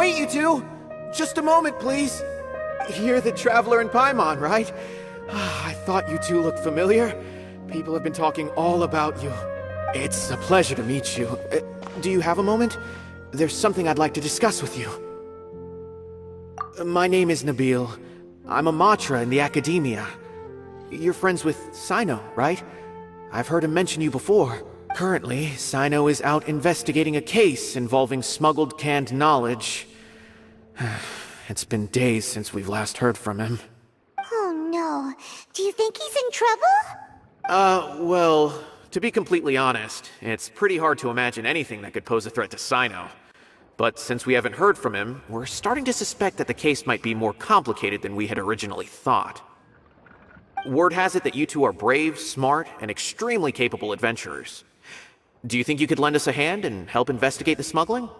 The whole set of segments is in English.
Wait, you two! Just a moment, please. You're the Traveler in Paimon, right? I thought you two looked familiar. People have been talking all about you. It's a pleasure to meet you. Do you have a moment? There's something I'd like to discuss with you. My name is Nabil. I'm a Matra in the Academia. You're friends with Cyno, right? I've heard him mention you before. Currently, Cyno is out investigating a case involving smuggled canned knowledge. It's been days since we've last heard from him. Oh no. Do you think he's in trouble? Well, to be completely honest, it's pretty hard to imagine anything that could pose a threat to Cyno. But since we haven't heard from him, we're starting to suspect that the case might be more complicated than we had originally thought. Word has it that you two are brave, smart, and extremely capable adventurers. Do you think you could lend us a hand and help investigate the smuggling?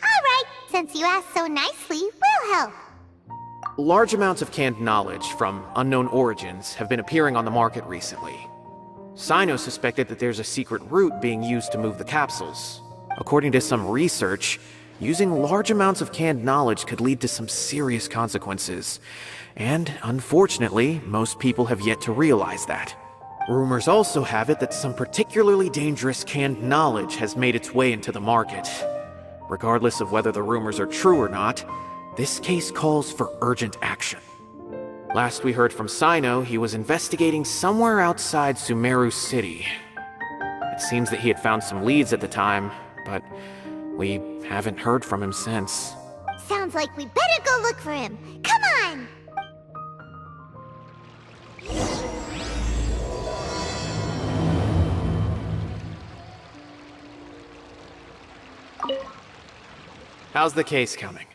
Alright, since you asked so nicely, we'll help. Large amounts of canned knowledge from unknown origins have been appearing on the market recently. Cyno suspected that there's a secret route being used to move the capsules. According to some research, using large amounts of canned knowledge could lead to some serious consequences. And, unfortunately, most people have yet to realize that. Rumors also have it that some particularly dangerous canned knowledge has made its way into the market. Regardless of whether the rumors are true or not, this case calls for urgent action. Last we heard from Cyno, he was investigating somewhere outside Sumeru City. It seems that he had found some leads at the time, but we haven't heard from him since. Sounds like we better go look for him. Come on! How's the case coming?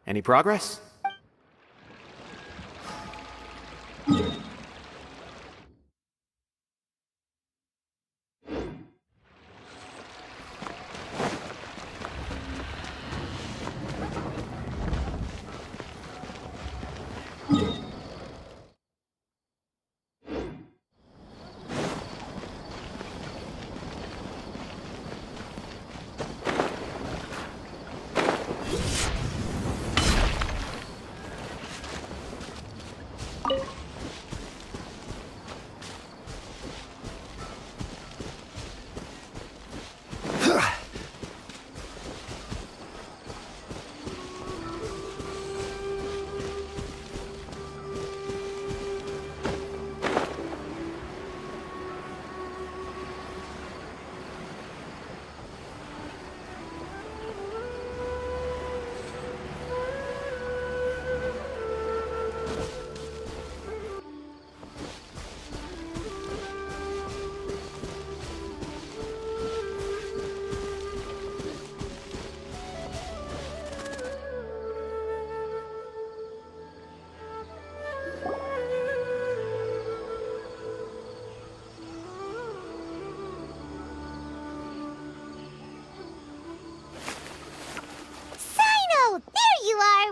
Any progress?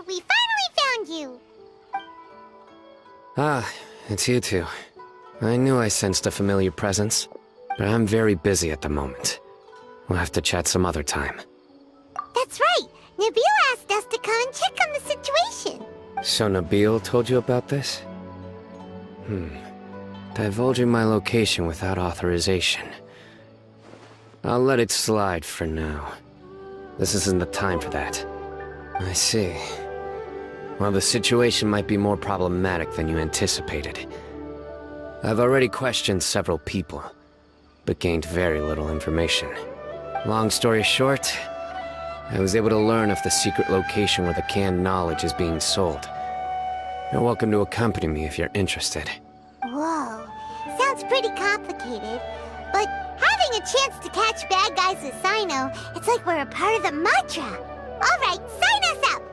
We finally found you! Ah, it's you two. I knew I sensed a familiar presence, but I'm very busy at the moment. We'll have to chat some other time. That's right! Nabil asked us to come and check on the situation! So Nabil told you about this? Divulging my location without authorization. I'll let it slide for now. This isn't the time for that. I see. Well, the situation might be more problematic than you anticipated. I've already questioned several people, but gained very little information. Long story short, I was able to learn of the secret location where the canned knowledge is being sold. You're welcome to accompany me if you're interested. Whoa, sounds pretty complicated, but having a chance to catch bad guys with Cyno, it's like we're a part of the mantra. Alright, sign us up!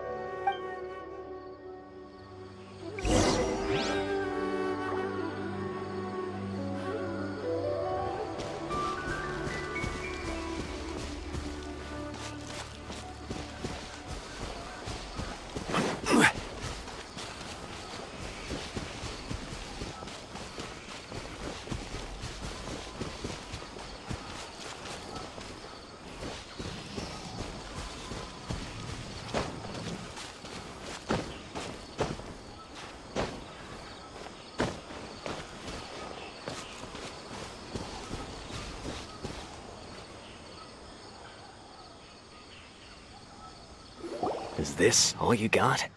Is this all you got?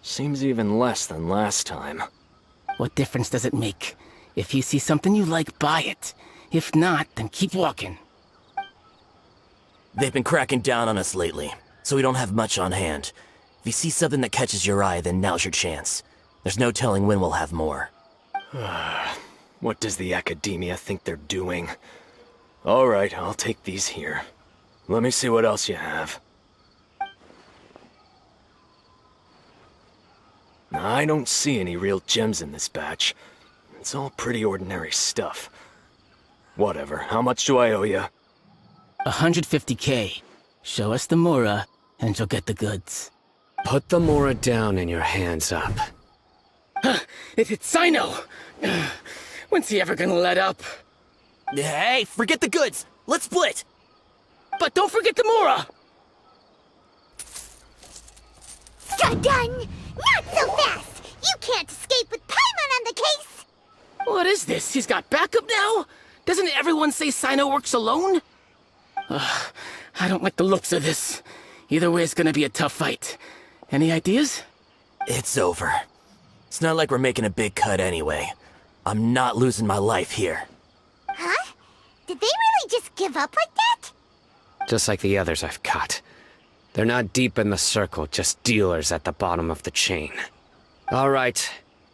Seems even less than last time. What difference does it make? If you see something you like, buy it. If not, then keep walking. They've been cracking down on us lately, so we don't have much on hand. If you see something that catches your eye, then now's your chance. There's no telling when we'll have more. What does the Academia think they're doing? Alright, I'll take these here. Let me see what else you have. I don't see any real gems in this batch. It's all pretty ordinary stuff. Whatever, how much do I owe you? 150K. Show us the Mora, and you'll get the goods. Put the Mora down and your hands up. It's Cyno! When's he ever gonna let up? Hey, forget the goods! Let's split! But don't forget the Mora! Done! Not so fast! You can't escape with Paimon on the case! What is this? He's got backup now? Doesn't everyone say Cyno works alone? I don't like the looks of this. Either way, it's gonna be a tough fight. Any ideas? It's over. It's not like we're making a big cut anyway. I'm not losing my life here. Huh? Did they really just give up like that? Just like the others I've cut. They're not deep in the circle, just dealers at the bottom of the chain. All right,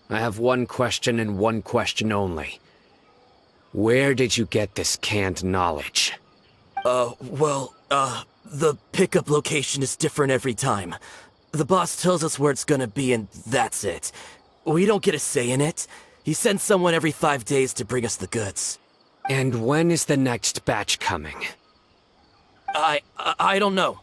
I have one question and one question only. Where did you get this canned knowledge? The pickup location is different every time. The boss tells us where it's gonna be and that's it. We don't get a say in it. He sends someone every 5 days to bring us the goods. And when is the next batch coming? I don't know.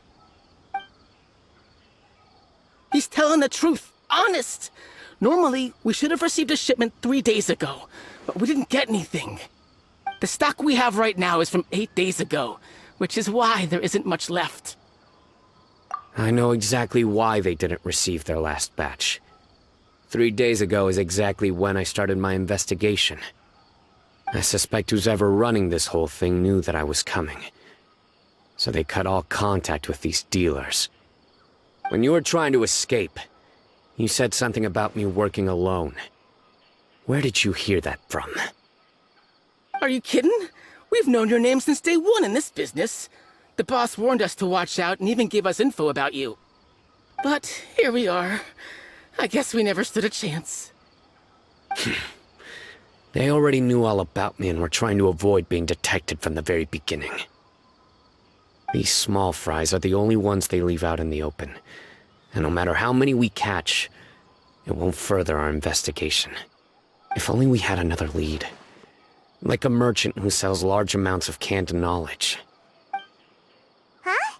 He's telling the truth. Honest! Normally, we should have received a shipment 3 days ago, but we didn't get anything. The stock we have right now is from 8 days ago, which is why there isn't much left. I know exactly why they didn't receive their last batch. 3 days ago is exactly when I started my investigation. I suspect who's ever running this whole thing knew that I was coming. So they cut all contact with these dealers. When you were trying to escape, you said something about me working alone. Where did you hear that from? Are you kidding? We've known your name since day one in this business. The boss warned us to watch out and even gave us info about you. But here we are. I guess we never stood a chance. They already knew all about me and were trying to avoid being detected from the very beginning. These small fries are the only ones they leave out in the open. And no matter how many we catch, it won't further our investigation. If only we had another lead. Like a merchant who sells large amounts of canned knowledge. Huh?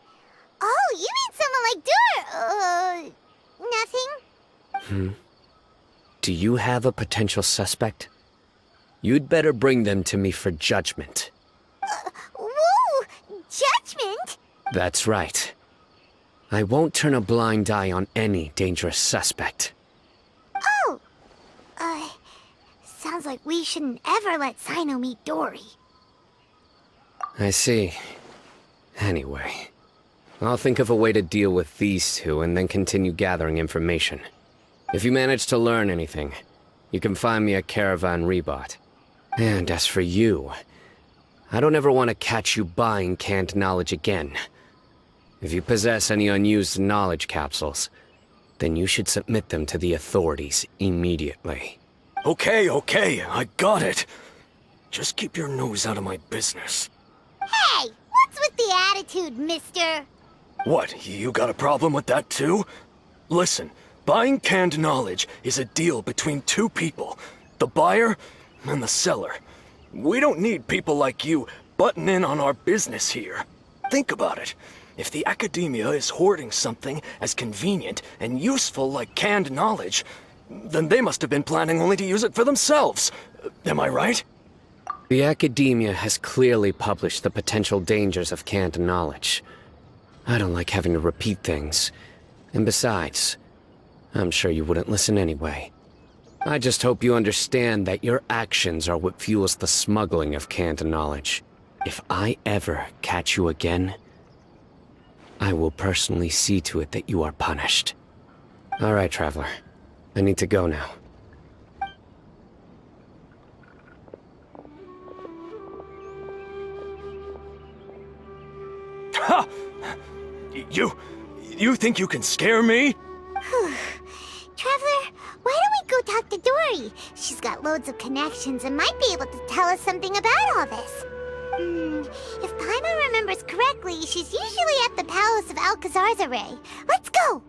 Oh, you mean someone like nothing? Do you have a potential suspect? You'd better bring them to me for judgment. Whoa! Judgment? That's right. I won't turn a blind eye on any dangerous suspect. Oh! Sounds like we shouldn't ever let Cyno meet Dory. I see. Anyway, I'll think of a way to deal with these two and then continue gathering information. If you manage to learn anything, you can find me a Caravan Rebot. And as for you, I don't ever want to catch you buying canned knowledge again. If you possess any unused knowledge capsules, then you should submit them to the authorities immediately. Okay, I got it. Just keep your nose out of my business. Hey! What's with the attitude, mister? What, you got a problem with that too? Listen, buying canned knowledge is a deal between two people. The buyer and the seller. We don't need people like you butting in on our business here. Think about it. If the Academia is hoarding something as convenient and useful like canned knowledge, then they must have been planning only to use it for themselves. Am I right? The Academia has clearly published the potential dangers of canned knowledge. I don't like having to repeat things. And besides, I'm sure you wouldn't listen anyway. I just hope you understand that your actions are what fuels the smuggling of canned knowledge. If I ever catch you again, I will personally see to it that you are punished. All right, Traveler. I need to go now. Ha! You think you can scare me? Traveler, why don't we go talk to Dory? She's got loads of connections and might be able to tell us something about all this. If Paimon remembers correctly, she's usually at the Palace of Alcazar's Array. Let's go!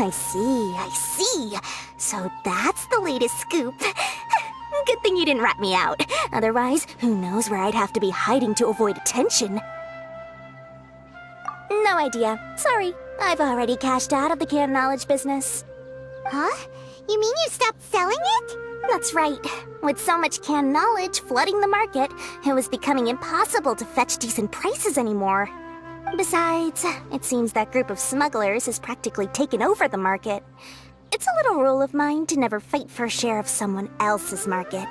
I see. So that's the latest scoop. Good thing you didn't rat me out. Otherwise, who knows where I'd have to be hiding to avoid attention. No idea. Sorry. I've already cashed out of the canned knowledge business. Huh? You mean you stopped selling it? That's right. With so much canned knowledge flooding the market, it was becoming impossible to fetch decent prices anymore. Besides, it seems that group of smugglers has practically taken over the market. It's a little rule of mine to never fight for a share of someone else's market.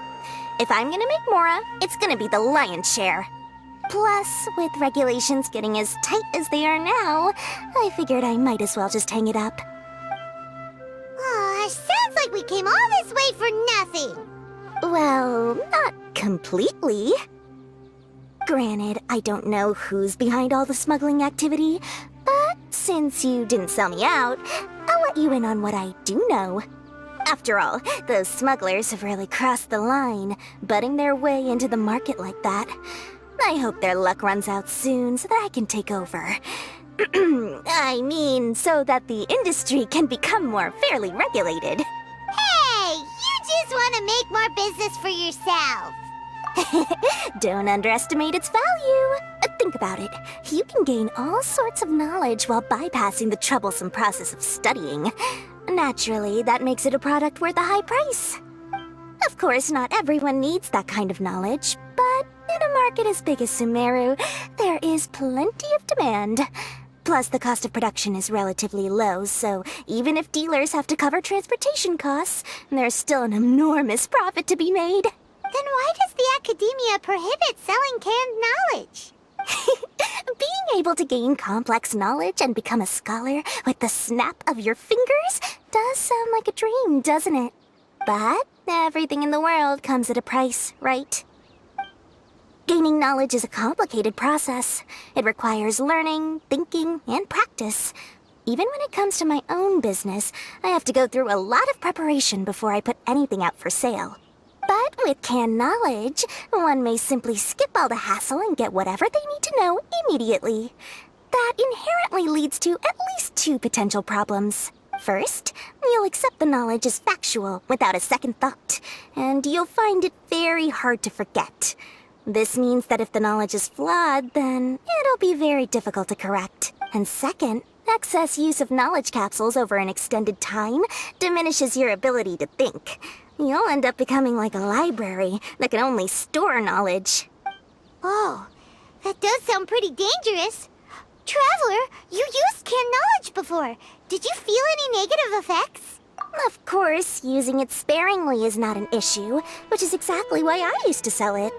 If I'm gonna make Mora, it's gonna be the lion's share. Plus, with regulations getting as tight as they are now, I figured I might as well just hang it up. Oh, sounds like we came all this way for nothing. Well, not completely. Granted, I don't know who's behind all the smuggling activity, but since you didn't sell me out, I'll let you in on what I do know. After all, those smugglers have really crossed the line, butting their way into the market like that. I hope their luck runs out soon so that I can take over. I mean, so that the industry can become more fairly regulated. Hey, you just want to make more business for yourself. Don't underestimate its value. Think about it. You can gain all sorts of knowledge while bypassing the troublesome process of studying. Naturally, that makes it a product worth a high price. Of course, not everyone needs that kind of knowledge, but in a market as big as Sumeru, there is plenty of demand. Plus, the cost of production is relatively low, so even if dealers have to cover transportation costs, there's still an enormous profit to be made. Then why does the academia prohibit selling canned knowledge? Being able to gain complex knowledge and become a scholar with the snap of your fingers does sound like a dream, doesn't it? But everything in the world comes at a price, right? Gaining knowledge is a complicated process. It requires learning, thinking, and practice. Even when it comes to my own business, I have to go through a lot of preparation before I put anything out for sale. But with canned knowledge, one may simply skip all the hassle and get whatever they need to know immediately. That inherently leads to at least two potential problems. First, you'll accept the knowledge as factual without a second thought, and you'll find it very hard to forget. This means that if the knowledge is flawed, then it'll be very difficult to correct. And second, excess use of knowledge capsules over an extended time diminishes your ability to think. You'll end up becoming like a library that can only store knowledge. Oh, that does sound pretty dangerous. Traveler, you used canned knowledge before. Did you feel any negative effects? Of course, using it sparingly is not an issue, which is exactly why I used to sell it.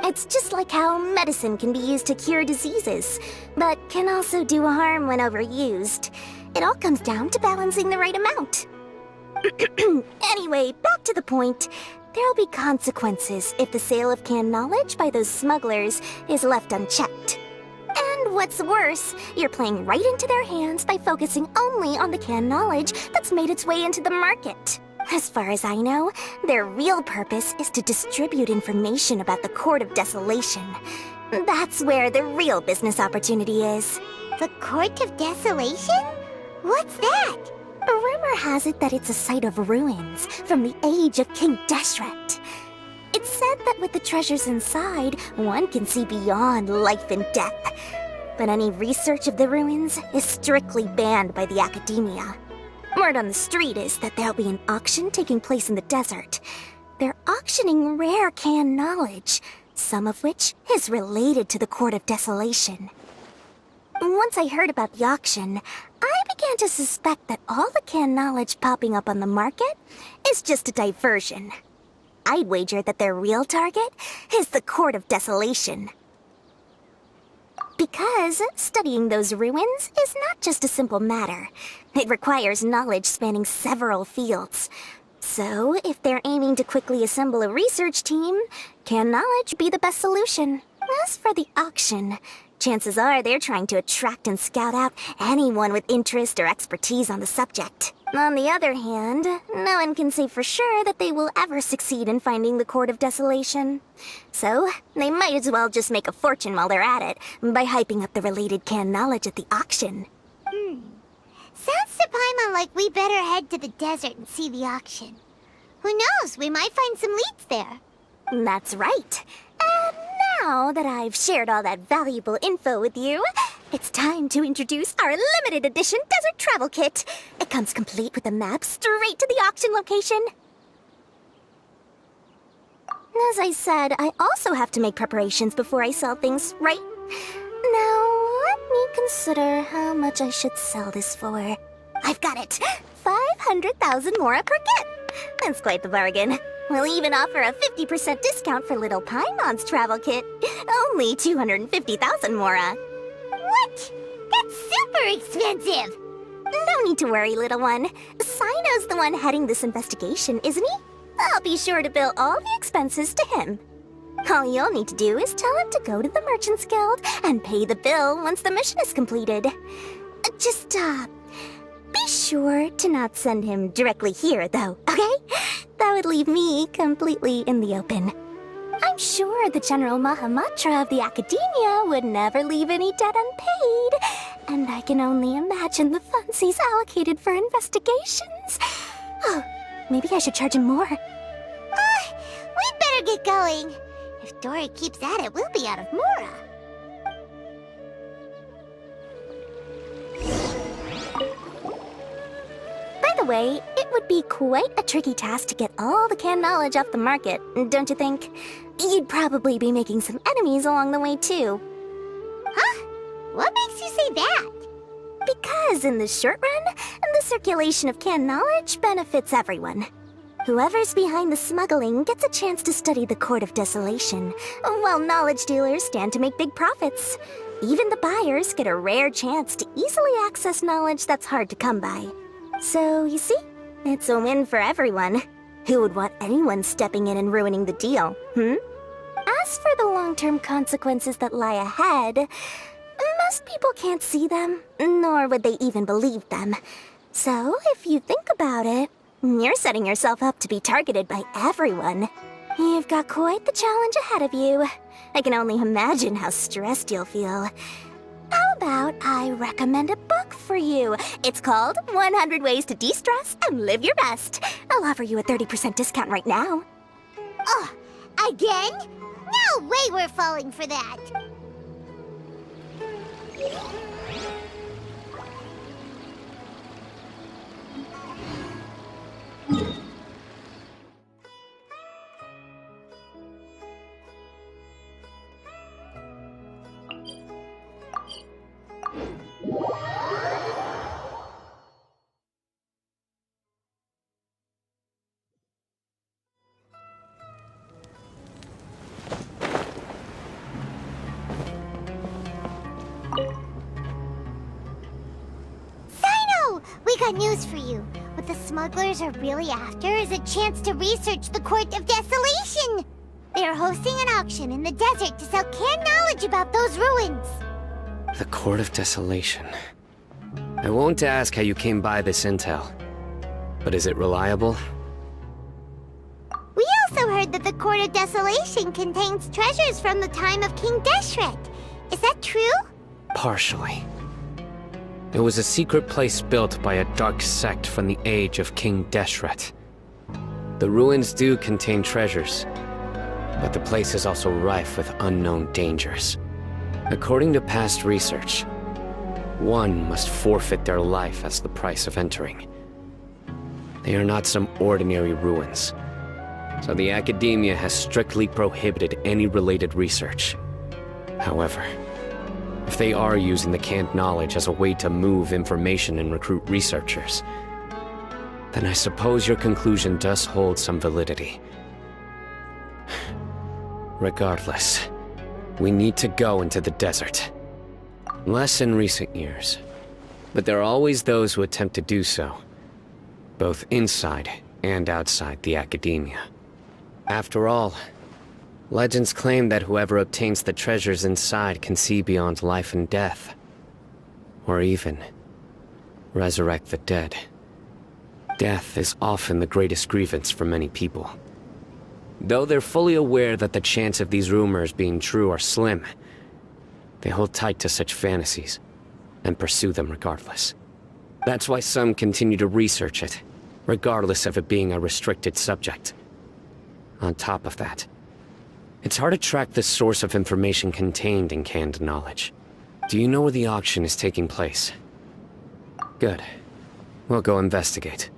It's just like how medicine can be used to cure diseases, but can also do harm when overused. It all comes down to balancing the right amount. Anyway, back to the point. there'll be consequences if the sale of canned knowledge by those smugglers is left unchecked. And what's worse, you're playing right into their hands by focusing only on the canned knowledge that's made its way into the market. As far as I know, their real purpose is to distribute information about the Court of Desolation. That's where the real business opportunity is. The Court of Desolation? What's that? Rumor has it that it's a site of ruins from the age of King Deshret. It's said that with the treasures inside, one can see beyond life and death. But any research of the ruins is strictly banned by the academia. Word on the street is that there'll be an auction taking place in the desert. They're auctioning rare canned knowledge, some of which is related to the Court of Desolation. Once I heard about the auction, I began to suspect that all the canned knowledge popping up on the market is just a diversion. I'd wager that their real target is the Court of Desolation. Because studying those ruins is not just a simple matter. It requires knowledge spanning several fields. So, if they're aiming to quickly assemble a research team, can knowledge be the best solution? As for the auction, chances are they're trying to attract and scout out anyone with interest or expertise on the subject. On the other hand, no one can say for sure that they will ever succeed in finding the Court of Desolation. So, they might as well just make a fortune while they're at it by hyping up the related canned knowledge at the auction. Sounds to Paimon like we better head to the desert and see the auction. Who knows, we might find some leads there. That's right. And now that I've shared all that valuable info with you, it's time to introduce our limited edition desert travel kit. It comes complete with a map straight to the auction location. As I said, I also have to make preparations before I sell things, right? Now, let me consider how much I should sell this for. I've got it! 500,000 mora per kit! That's quite the bargain. We'll even offer a 50% discount for little Paimon's travel kit. Only 250,000 mora. What? That's super expensive! No need to worry, little one. Cyno's the one heading this investigation, isn't he? I'll be sure to bill all the expenses to him. All you'll need to do is tell him to go to the Merchants Guild and pay the bill once the mission is completed. Just, be sure to not send him directly here, though, okay? That would leave me completely in the open. I'm sure the General Mahamatra of the Academia would never leave any debt unpaid, and I can only imagine the funds he's allocated for investigations. Oh, maybe I should charge him more. We'd better get going. If Dory keeps at it, we'll be out of mora. By the way, it would be quite a tricky task to get all the canned knowledge off the market, don't you think? You'd probably be making some enemies along the way, too. Huh? What makes you say that? Because in the short run, the circulation of canned knowledge benefits everyone. Whoever's behind the smuggling gets a chance to study the Court of Desolation, while knowledge dealers stand to make big profits. Even the buyers get a rare chance to easily access knowledge that's hard to come by. So, you see, it's a win for everyone. Who would want anyone stepping in and ruining the deal, As for the long-term consequences that lie ahead, most people can't see them, nor would they even believe them. So, if you think about it, you're setting yourself up to be targeted by everyone. You've got quite the challenge ahead of you. I can only imagine how stressed you'll feel. How about I recommend a book for you? It's called 100 Ways to De-Stress and Live Your Best. I'll offer you a 30% discount right now. Oh, again? No way we're falling for that. Cyno! We got news for you. What the smugglers are really after is a chance to research the Court of Desolation! They are hosting an auction in the desert to sell canned knowledge about those ruins. The Court of Desolation. I won't ask how you came by this intel, but is it reliable? We also heard that the Court of Desolation contains treasures from the time of King Deshret. Is that true? Partially. It was a secret place built by a dark sect from the age of King Deshret. The ruins do contain treasures, but the place is also rife with unknown dangers. According to past research, one must forfeit their life as the price of entering. They are not some ordinary ruins, so the Academia has strictly prohibited any related research. However, if they are using the canned knowledge as a way to move information and recruit researchers, then I suppose your conclusion does hold some validity. Regardless, we need to go into the desert. Less in recent years, but there are always those who attempt to do so, both inside and outside the Academia. After all, legends claim that whoever obtains the treasures inside can see beyond life and death, or even resurrect the dead. Death is often the greatest grievance for many people. Though they're fully aware that the chance of these rumors being true are slim, they hold tight to such fantasies and pursue them regardless. That's why some continue to research it, regardless of it being a restricted subject. On top of that, it's hard to track the source of information contained in canned knowledge. Do you know where the auction is taking place? Good. We'll go investigate.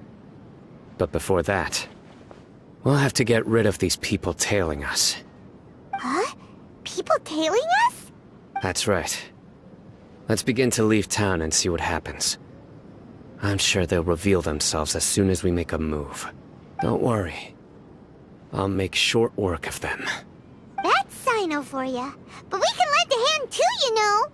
But before that, we'll have to get rid of these people tailing us. Huh? People tailing us? That's right. Let's begin to leave town and see what happens. I'm sure they'll reveal themselves as soon as we make a move. Don't worry. I'll make short work of them. That's Cyno for ya. But we can lend a hand too, you know.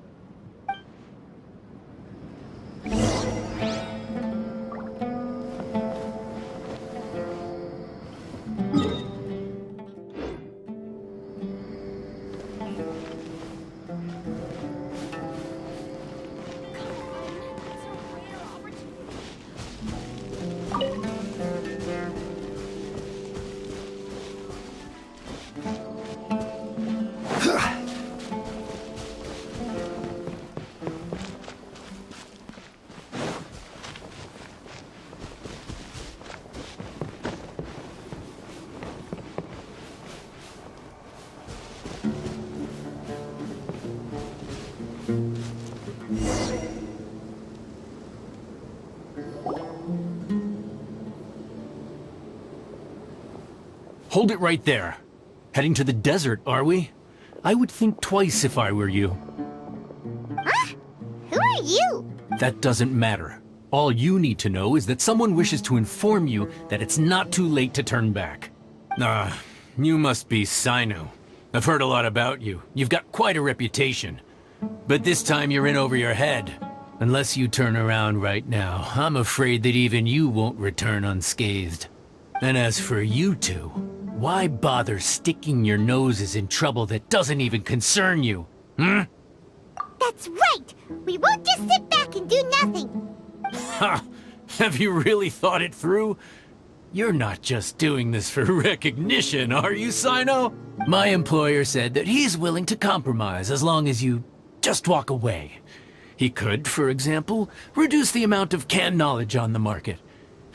Hold it right there. Heading to the desert, are we? I would think twice if I were you. Huh? Who are you? That doesn't matter. All you need to know is that someone wishes to inform you that it's not too late to turn back. You must be Cyno. I've heard a lot about you. You've got quite a reputation. But this time you're in over your head. Unless you turn around right now, I'm afraid that even you won't return unscathed. And as for you two, why bother sticking your noses in trouble that doesn't even concern you? That's right! We won't just sit back and do nothing! Ha! Have you really thought it through? You're not just doing this for recognition, are you, Cyno? My employer said that he's willing to compromise as long as you just walk away. He could, for example, reduce the amount of canned knowledge on the market.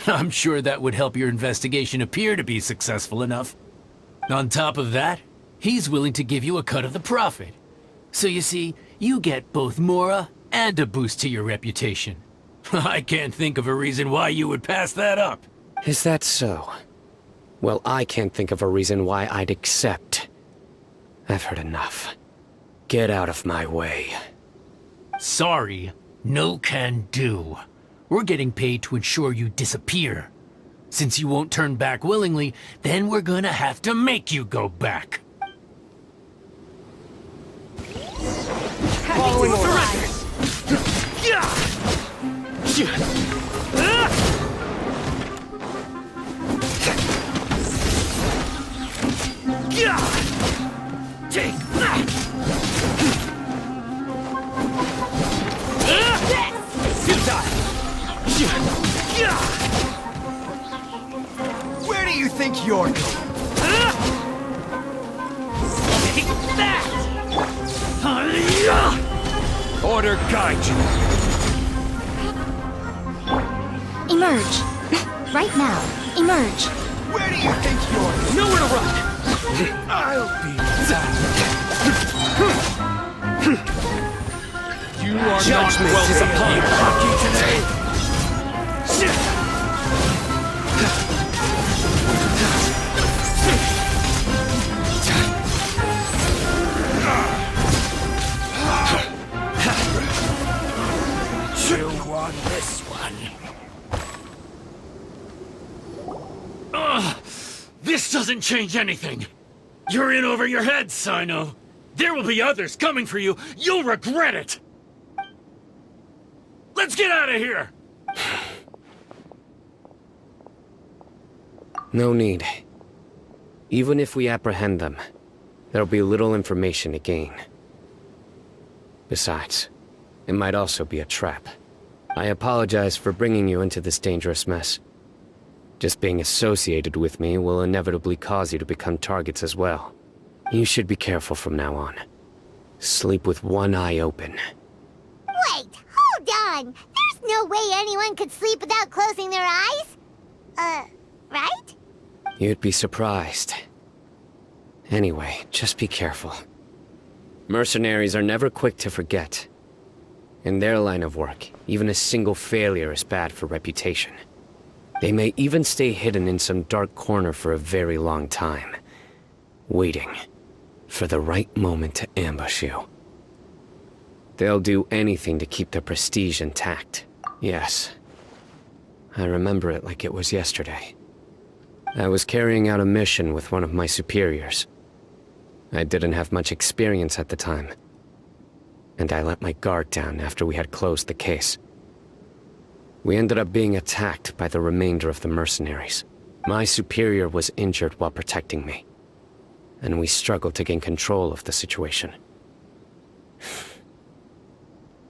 I'm sure that would help your investigation appear to be successful enough. On top of that, he's willing to give you a cut of the profit. So you see, you get both Mora and a boost to your reputation. I can't think of a reason why you would pass that up. Is that so? Well, I can't think of a reason why I'd accept. I've heard enough. Get out of my way. Sorry, no can do. We're getting paid to ensure you disappear. Since you won't turn back willingly, then we're gonna have to make you go back. Following orders. Take that! Where do you think you're going? Take that! Order guide you. Emerge. Right now. Emerge. Where do you think you're going? Nowhere to run! I'll be back. You are Judgment not is welcome upon here, hockey today. You won this one. This doesn't change anything. You're in over your head, Cyno. There will be others coming for you. You'll regret it. Let's get out of here! No need. Even if we apprehend them, there'll be little information to gain. Besides, it might also be a trap. I apologize for bringing you into this dangerous mess. Just being associated with me will inevitably cause you to become targets as well. You should be careful from now on. Sleep with one eye open. Wait, hold on! There's no way anyone could sleep without closing their eyes? Right? You'd be surprised. Anyway, just be careful. Mercenaries are never quick to forget. In their line of work, even a single failure is bad for reputation. They may even stay hidden in some dark corner for a very long time, waiting for the right moment to ambush you. They'll do anything to keep their prestige intact. Yes, I remember it like it was yesterday. I was carrying out a mission with one of my superiors. I didn't have much experience at the time, and I let my guard down after we had closed the case. We ended up being attacked by the remainder of the mercenaries. My superior was injured while protecting me, and we struggled to gain control of the situation.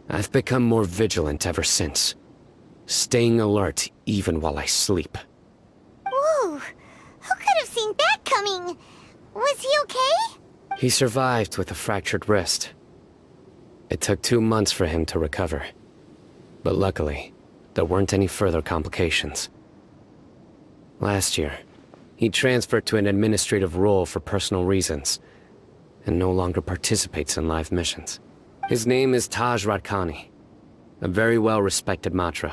I've become more vigilant ever since, staying alert even while I sleep. Whoa! Who could have seen that coming? Was he okay? He survived with a fractured wrist. It took 2 months for him to recover, but luckily, there weren't any further complications. Last year, he transferred to an administrative role for personal reasons, and no longer participates in live missions. His name is Taj Radkani, a very well-respected Matra.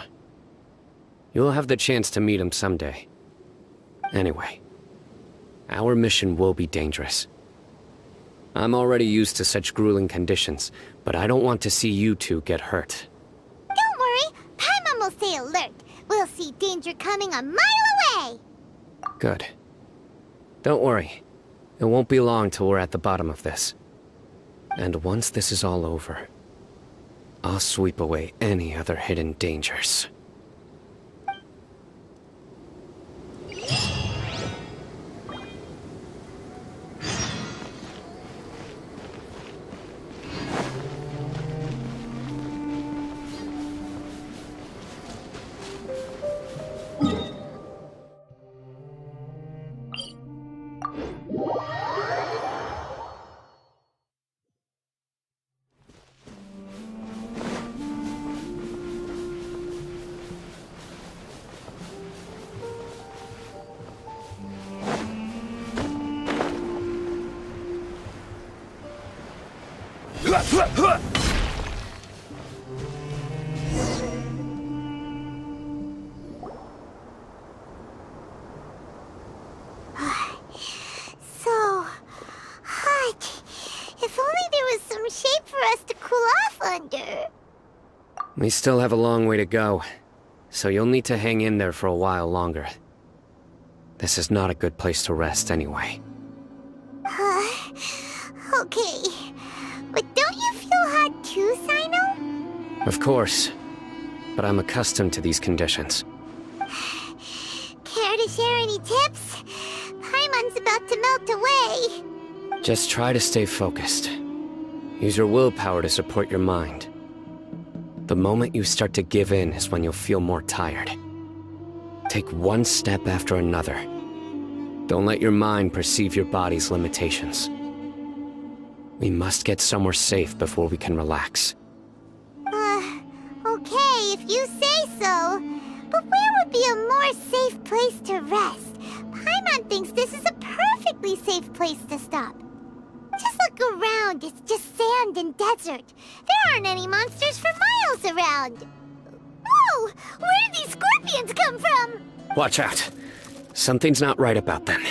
You'll have the chance to meet him someday. Anyway, our mission will be dangerous. I'm already used to such grueling conditions, but I don't want to see you two get hurt. Don't worry, Paimon will stay alert. We'll see danger coming a mile away. Good. Don't worry. It won't be long till we're at the bottom of this. And once this is all over, I'll sweep away any other hidden dangers. So hot. If only there was some shape for us to cool off under. We still have a long way to go, so you'll need to hang in there for a while longer. This is not a good place to rest anyway. Okay. But don't you feel hot too, Cyno? Of course, but I'm accustomed to these conditions. Care to share any tips? Paimon's about to melt away. Just try to stay focused. Use your willpower to support your mind. The moment you start to give in is when you'll feel more tired. Take one step after another. Don't let your mind perceive your body's limitations. We must get somewhere safe before we can relax. Okay, if you say so. But where would be a more safe place to rest? Paimon thinks this is a perfectly safe place to stop. Just look around, it's just sand and desert. There aren't any monsters for miles around. Whoa! Where did these scorpions come from? Watch out. Something's not right about them.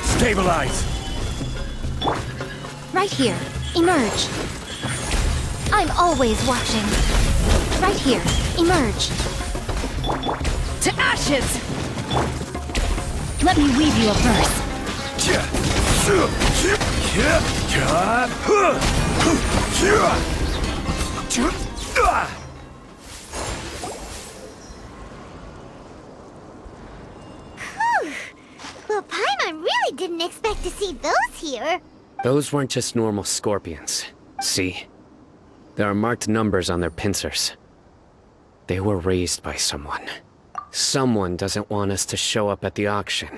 Stabilize! Right here. Emerge. I'm always watching. Right here. Emerge. To ashes! Let me weave you a verse. Well, Paimon really didn't expect to see those here. Those weren't just normal scorpions. See? There are marked numbers on their pincers. They were raised by someone. Someone doesn't want us to show up at the auction.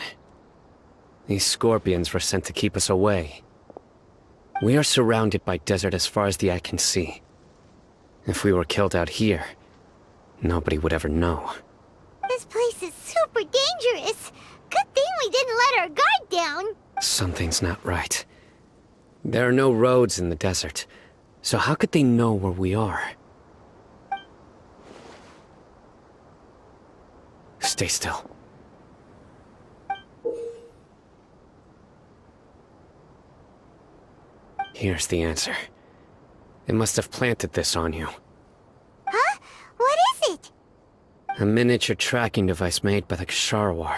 These scorpions were sent to keep us away. We are surrounded by desert as far as the eye can see. If we were killed out here, nobody would ever know. This place is super dangerous. Good thing we didn't let our guard down. Something's not right. There are no roads in the desert, so how could they know where we are? Stay still. Here's the answer. They must have planted this on you. Huh? What is it? A miniature tracking device made by the Ksharawar.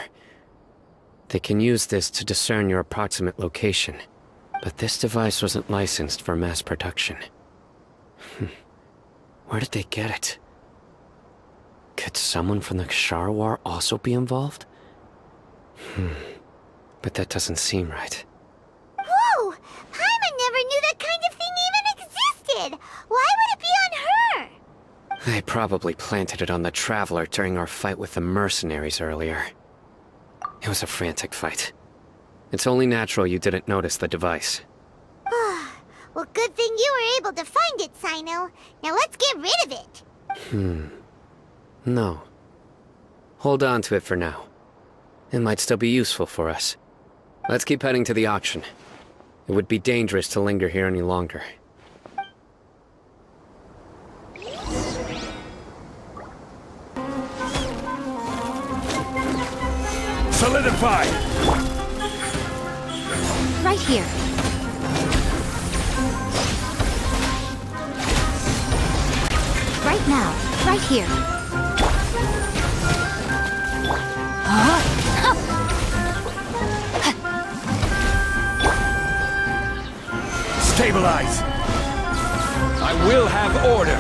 They can use this to discern your approximate location. But this device wasn't licensed for mass production. Where did they get it? Could someone from the Ksharawar also be involved? But that doesn't seem right. Whoa! Paimon never knew that kind of thing even existed! Why would it be on her? They probably planted it on the Traveler during our fight with the mercenaries earlier. It was a frantic fight. It's only natural you didn't notice the device. Well, good thing you were able to find it, Cyno. Now let's get rid of it. No. Hold on to it for now. It might still be useful for us. Let's keep heading to the auction. It would be dangerous to linger here any longer. Solidify! Right here. Right now. Right here. Stabilize! I will have order!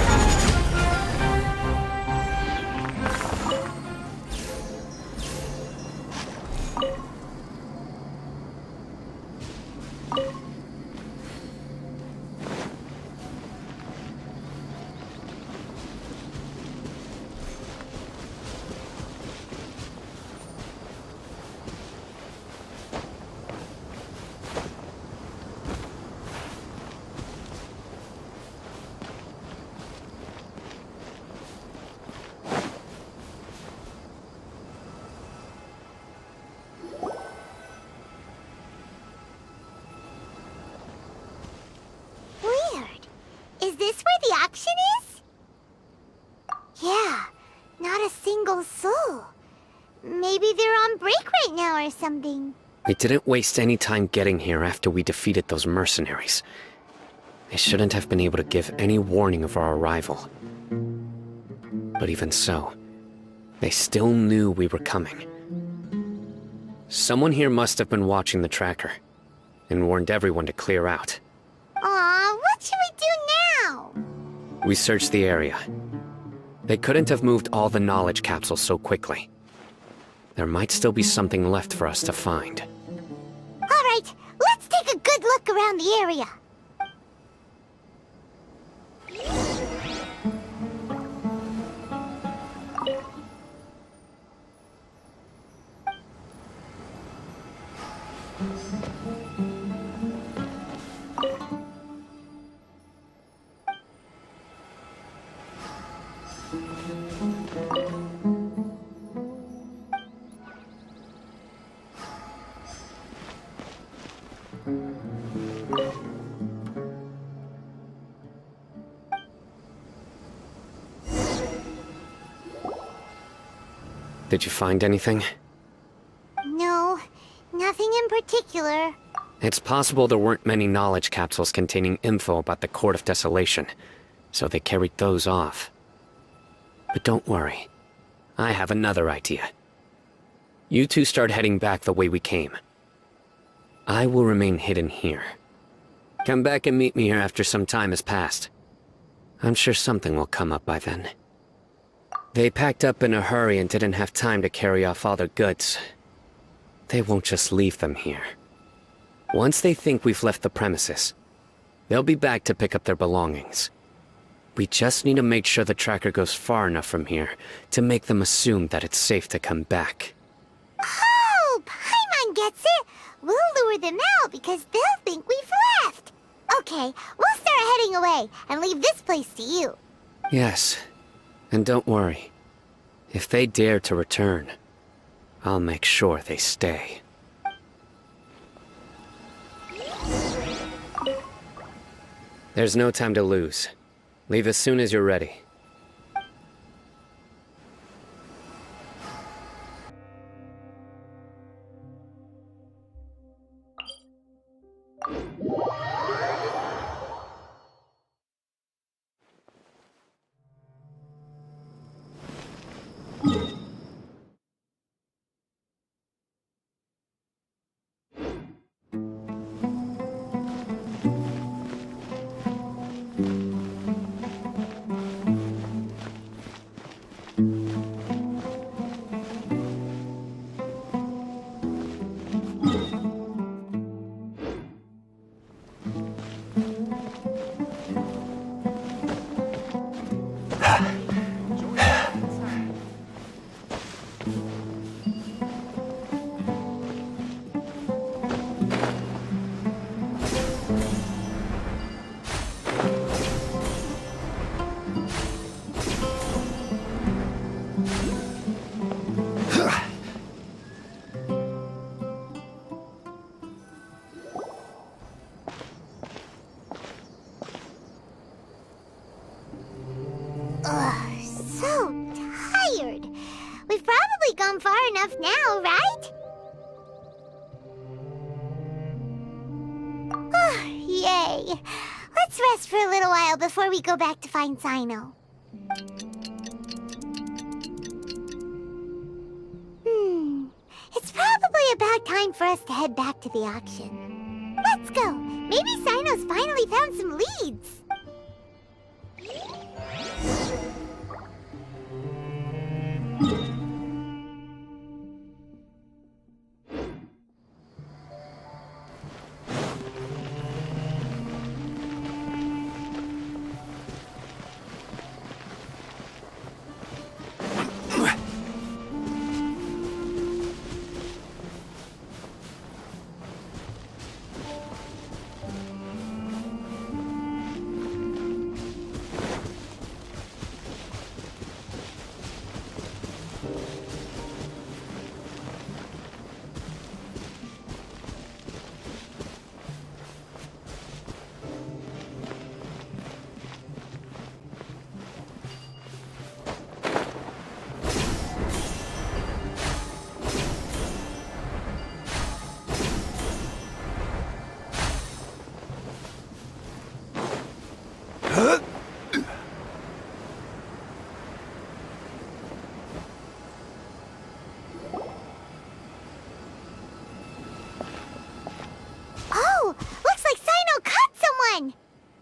Is this where the auction is? Yeah, not a single soul. Maybe they're on break right now or something. We didn't waste any time getting here after we defeated those mercenaries. They shouldn't have been able to give any warning of our arrival. But even so, they still knew we were coming. Someone here must have been watching the tracker, and warned everyone to clear out. Aw, what should we do now? We searched the area. They couldn't have moved all the knowledge capsules so quickly. there might still be something left for us to find. Alright, let's take a good look around the area. Did you find anything? No, nothing in particular. It's possible there weren't many knowledge capsules containing info about the Court of Desolation, so they carried those off. But don't worry. I have another idea. You two start heading back the way we came. I will remain hidden here. Come back and meet me here after some time has passed. I'm sure something will come up by then. They packed up in a hurry and didn't have time to carry off all their goods. They won't just leave them here. Once they think we've left the premises, they'll be back to pick up their belongings. We just need to make sure the tracker goes far enough from here to make them assume that it's safe to come back. Oh, Paimon gets it! We'll lure them out because they'll think we've left! Okay, we'll start heading away and leave this place to you. Yes, and don't worry. If they dare to return, I'll make sure they stay. There's no time to lose. Leave as soon as you're ready. Ugh, so tired. We've probably gone far enough now, right? Yay. Let's rest for a little while before we go back to find Cyno. It's probably about time for us to head back to the auction. Let's go. Maybe Cyno's finally found some leads.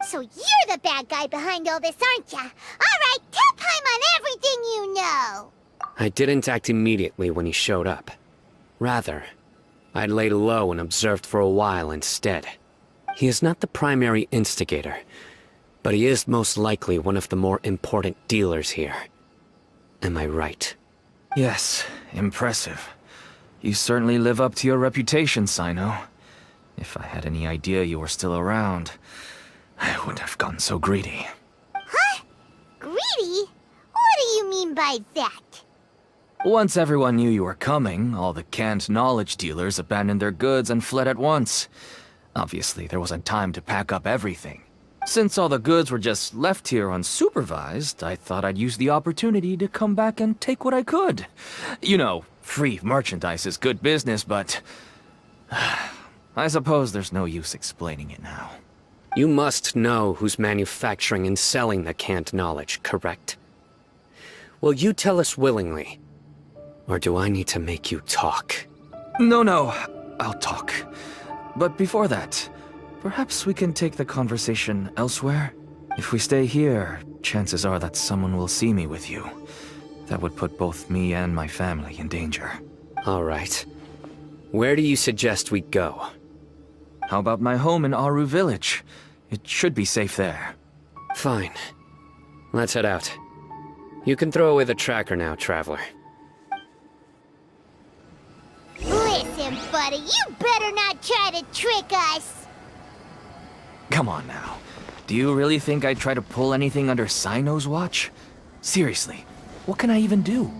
So you're the bad guy behind all this, aren't ya? All right, tell Paimon everything you know. I didn't act immediately when he showed up. Rather, I'd laid low and observed for a while instead. He is not the primary instigator, but he is most likely one of the more important dealers here. Am I right? Yes, impressive. You certainly live up to your reputation, Cyno. If I had any idea you were still around, I wouldn't have gotten so greedy. Huh? Greedy? What do you mean by that? Once everyone knew you were coming, all the canned knowledge dealers abandoned their goods and fled at once. Obviously, there wasn't time to pack up everything. Since all the goods were just left here unsupervised, I thought I'd use the opportunity to come back and take what I could. You know, free merchandise is good business, but I suppose there's no use explaining it now. You must know who's manufacturing and selling the canned knowledge, correct? Will you tell us willingly? Or do I need to make you talk? No, I'll talk. But before that, perhaps we can take the conversation elsewhere? If we stay here, chances are that someone will see me with you. That would put both me and my family in danger. All right. Where do you suggest we go? How about my home in Aru Village? It should be safe there. Fine. Let's head out. You can throw away the tracker now, Traveler. Listen, buddy, you better not try to trick us! Come on now. Do you really think I'd try to pull anything under Cyno's watch? Seriously, what can I even do?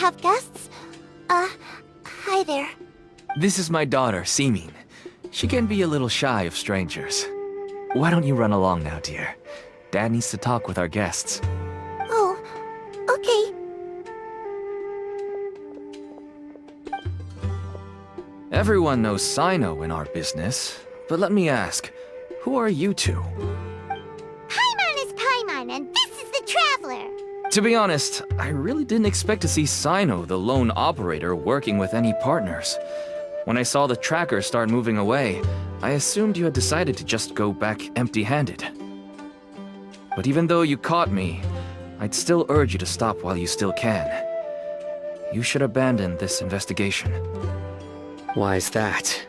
have guests? Hi there. This is my daughter, Simin. She can be a little shy of strangers. Why don't you run along now, dear? Dad needs to talk with our guests. Oh, okay. Everyone knows Cyno in our business, but let me ask, who are you two? Paimon is Paimon, and this is the Traveler. To be honest, I really didn't expect to see Cyno, the lone operator, working with any partners. When I saw the tracker start moving away, I assumed you had decided to just go back empty-handed. But even though you caught me, I'd still urge you to stop while you still can. You should abandon this investigation. Why is that?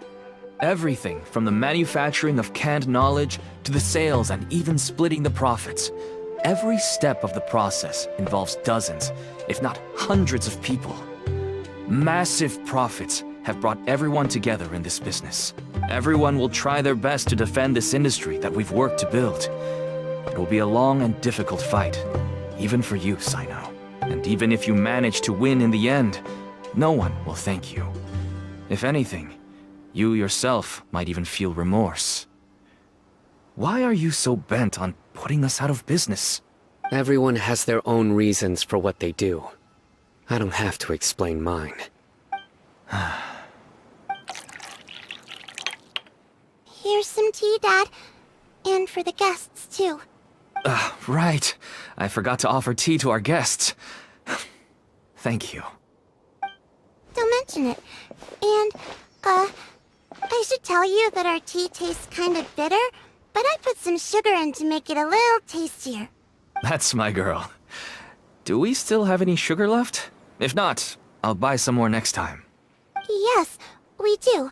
Everything from the manufacturing of canned knowledge to the sales and even splitting the profits. Every step of the process involves dozens, if not hundreds of people. Massive profits have brought everyone together in this business. Everyone will try their best to defend this industry that we've worked to build. It will be a long and difficult fight, even for you, Cyno. And even if you manage to win in the end, no one will thank you. If anything, you yourself might even feel remorse. Why are you so bent on putting us out of business? Everyone has their own reasons for what they do. I don't have to explain mine. Here's some tea, Dad. And for the guests, too. Right. I forgot to offer tea to our guests. Thank you. Don't mention it. And, I should tell you that our tea tastes kind of bitter, but I put some sugar in to make it a little tastier. That's my girl. Do we still have any sugar left? If not, I'll buy some more next time. Yes, we do.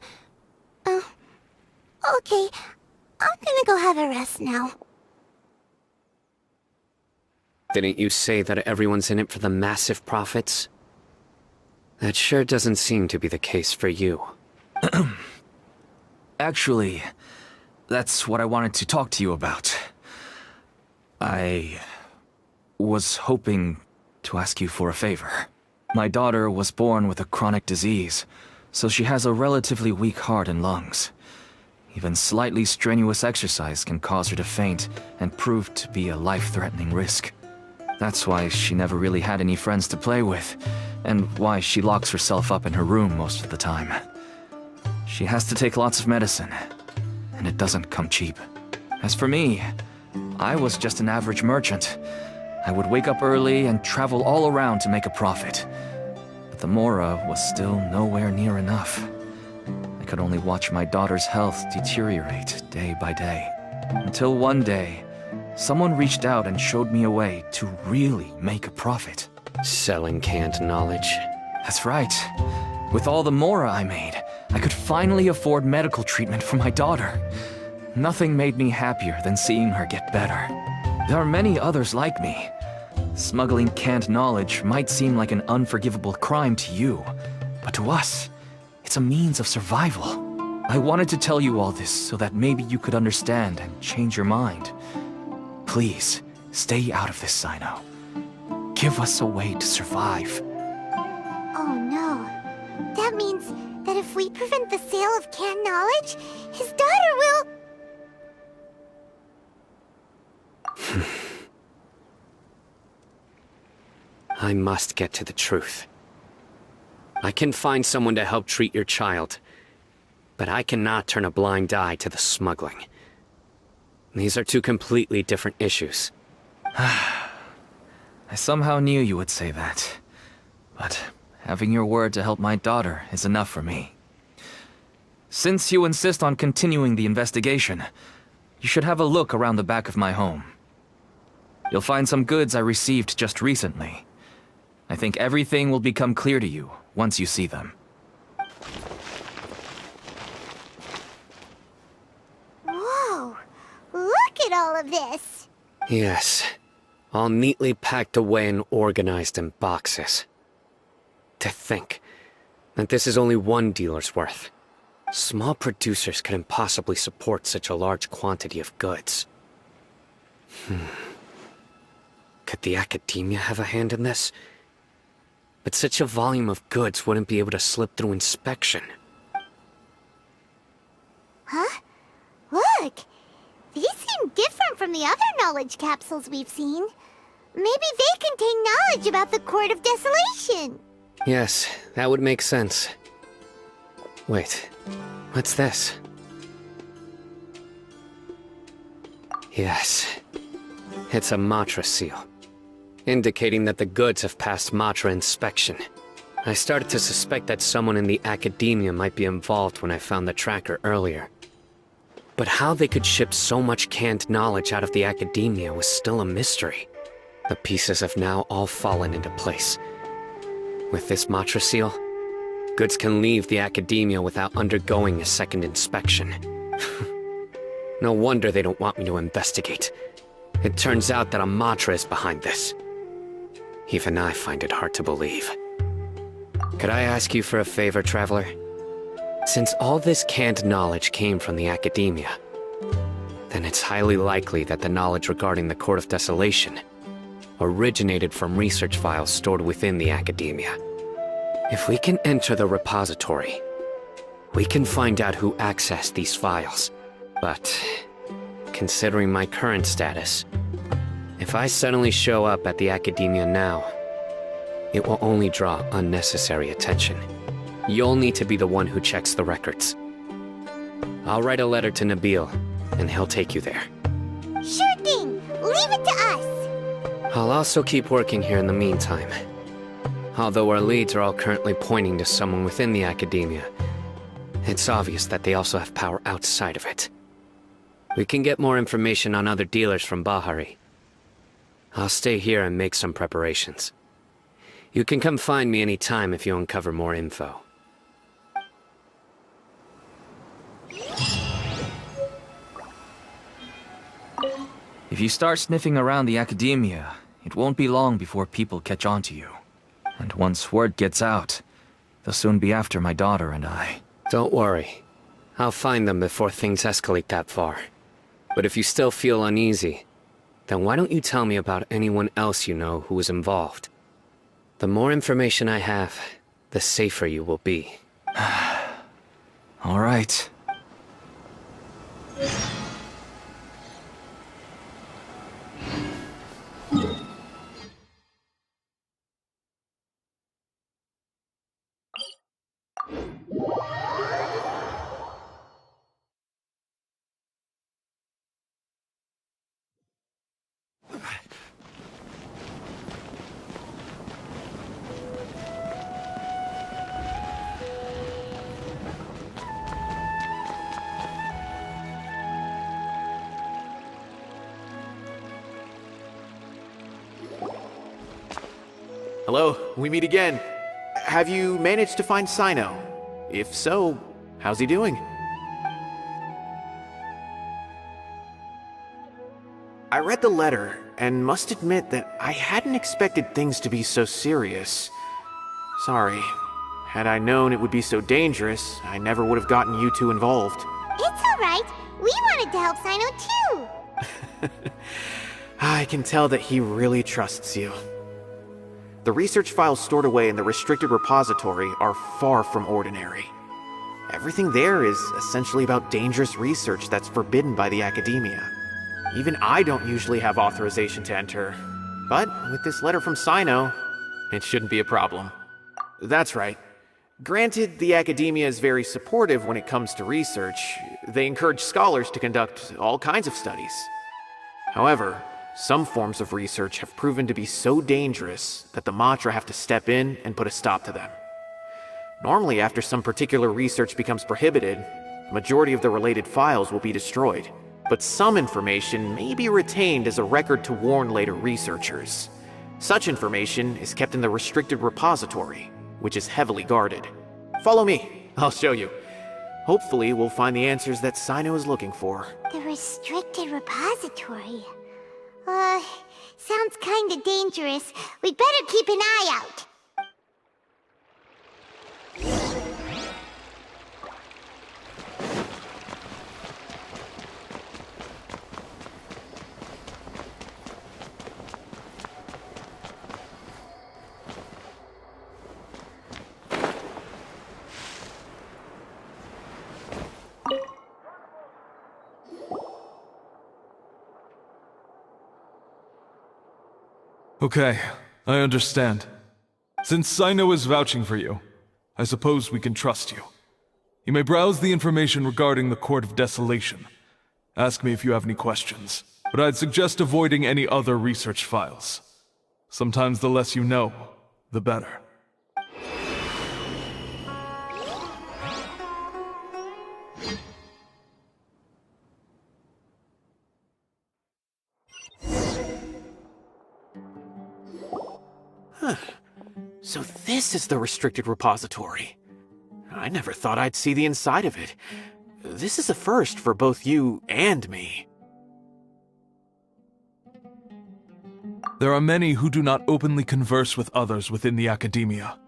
Okay. I'm gonna go have a rest now. Didn't you say that everyone's in it for the massive profits? That sure doesn't seem to be the case for you. Actually, that's what I wanted to talk to you about. I was hoping to ask you for a favor. My daughter was born with a chronic disease, so she has a relatively weak heart and lungs. Even slightly strenuous exercise can cause her to faint and prove to be a life-threatening risk. That's why she never really had any friends to play with, and why she locks herself up in her room most of the time. She has to take lots of medicine, and it doesn't come cheap. As for me, I was just an average merchant. I would wake up early and travel all around to make a profit. But the Mora was still nowhere near enough. I could only watch my daughter's health deteriorate day by day. Until one day, someone reached out and showed me a way to really make a profit. Selling canned knowledge. That's right. With all the Mora I made, I could finally afford medical treatment for my daughter. Nothing made me happier than seeing her get better. There are many others like me. Smuggling canned knowledge might seem like an unforgivable crime to you, but to us, it's a means of survival. I wanted to tell you all this so that maybe you could understand and change your mind. Please, stay out of this, Cyno. Give us a way to survive. Oh no. That means that if we prevent the sale of canned knowledge, his daughter will... I must get to the truth. I can find someone to help treat your child, but I cannot turn a blind eye to the smuggling. These are two completely different issues. I somehow knew you would say that. But having your word to help my daughter is enough for me. Since you insist on continuing the investigation, you should have a look around the back of my home. You'll find some goods I received just recently. I think everything will become clear to you once you see them. Whoa! Look at all of this! Yes, all neatly packed away and organized in boxes. To think that this is only one dealer's worth. Small producers couldn't possibly support such a large quantity of goods. Could the Academia have a hand in this? But such a volume of goods wouldn't be able to slip through inspection. Huh? Look! These seem different from the other knowledge capsules we've seen. Maybe they contain knowledge about the Court of Desolation. Yes, that would make sense. Wait, what's this? Yes, it's a Matra seal, indicating that the goods have passed Matra inspection. I started to suspect that someone in the Academia might be involved when I found the tracker earlier. But how they could ship so much canned knowledge out of the Academia was still a mystery. The pieces have now all fallen into place. With this Matra seal, goods can leave the Academia without undergoing a second inspection. No wonder they don't want me to investigate. It turns out that a Matra is behind this. Even I find it hard to believe. Could I ask you for a favor, Traveler? Since all this canned knowledge came from the Academia, then it's highly likely that the knowledge regarding the Court of Desolation originated from research files stored within the Academia. If we can enter the repository, we can find out who accessed these files. But, considering my current status, if I suddenly show up at the Academia now, it will only draw unnecessary attention. You'll need to be the one who checks the records. I'll write a letter to Nabil, and he'll take you there. Sure thing! Leave it to us! I'll also keep working here in the meantime. Although our leads are all currently pointing to someone within the Academia, it's obvious that they also have power outside of it. We can get more information on other dealers from Bahari. I'll stay here and make some preparations. You can come find me anytime if you uncover more info. If you start sniffing around the Academia, it won't be long before people catch on to you. And once word gets out, they'll soon be after my daughter and I. Don't worry. I'll find them before things escalate that far. But if you still feel uneasy, then why don't you tell me about anyone else you know who was involved? The more information I have, the safer you will be. All right. Hello, we meet again. Have you managed to find Cyno? If so, how's he doing? I read the letter, and must admit that I hadn't expected things to be so serious. Sorry. Had I known it would be so dangerous, I never would have gotten you two involved. It's alright. We wanted to help Cyno too. I can tell that he really trusts you. The research files stored away in the restricted repository are far from ordinary. Everything there is essentially about dangerous research that's forbidden by the academia. Even I don't usually have authorization to enter, but with this letter from Cyno, it shouldn't be a problem. That's right. Granted, the academia is very supportive when it comes to research. They encourage scholars to conduct all kinds of studies. However, some forms of research have proven to be so dangerous that the Matra have to step in and put a stop to them. Normally, after some particular research becomes prohibited, the majority of the related files will be destroyed. But some information may be retained as a record to warn later researchers. Such information is kept in the restricted repository, which is heavily guarded. Follow me, I'll show you. Hopefully, we'll find the answers that Cyno is looking for. The restricted repository. Sounds kinda dangerous. We'd better keep an eye out. Okay, I understand. Since Cyno is vouching for you, I suppose we can trust you. You may browse the information regarding the Court of Desolation. Ask me if you have any questions, but I'd suggest avoiding any other research files. Sometimes the less you know, the better. So this is the restricted repository. I never thought I'd see the inside of it. This is a first for both you and me. There are many who do not openly converse with others within the academia.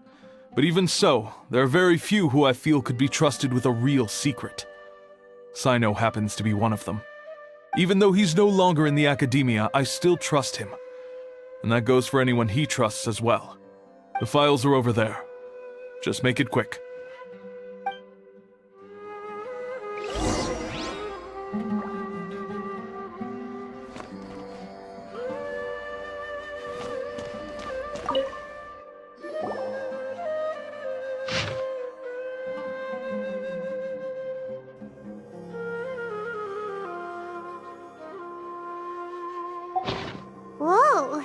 But even so, there are very few who I feel could be trusted with a real secret. Cyno happens to be one of them. Even though he's no longer in the academia, I still trust him. And that goes for anyone he trusts as well. The files are over there. Just make it quick. Whoa,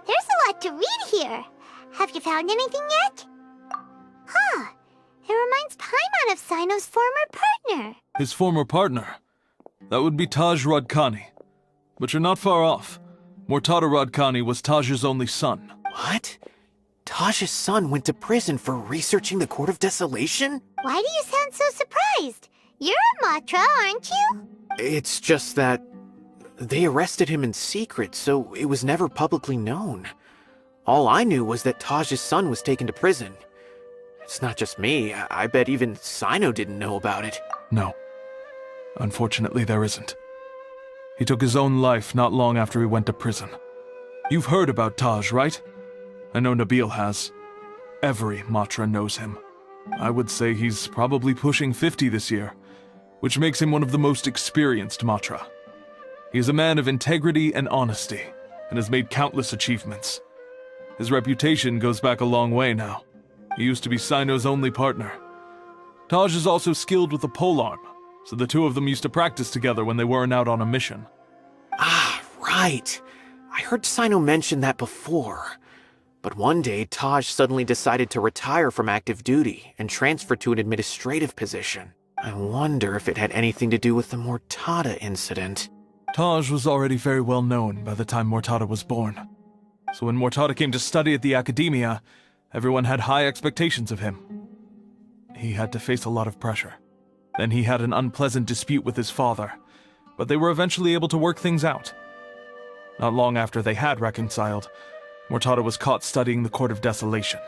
there's a lot to read here. Have you found anything yet? Huh, it reminds Paimon of Cyno's former partner. His former partner? That would be Taj Radkani. But you're not far off. Mortada Radkani was Taj's only son. What? Taj's son went to prison for researching the Court of Desolation? Why do you sound so surprised? You're a Matra, aren't you? It's just that they arrested him in secret, so it was never publicly known. All I knew was that Taj's son was taken to prison. It's not just me. I bet even Cyno didn't know about it. No. Unfortunately, there isn't. He took his own life not long after he went to prison. You've heard about Taj, right? I know Nabil has. Every Matra knows him. I would say he's probably pushing 50 this year, which makes him one of the most experienced Matra. He is a man of integrity and honesty, and has made countless achievements. His reputation goes back a long way now. He used to be Cyno's only partner. Taj is also skilled with the polearm, so the two of them used to practice together when they weren't out on a mission. Ah, right. I heard Cyno mention that before. But one day, Taj suddenly decided to retire from active duty and transfer to an administrative position. I wonder if it had anything to do with the Mortada incident. Taj was already very well known by the time Mortada was born. So when Mortada came to study at the Academia, everyone had high expectations of him. He had to face a lot of pressure. Then he had an unpleasant dispute with his father, but they were eventually able to work things out. Not long after they had reconciled, Mortada was caught studying the Court of Desolation,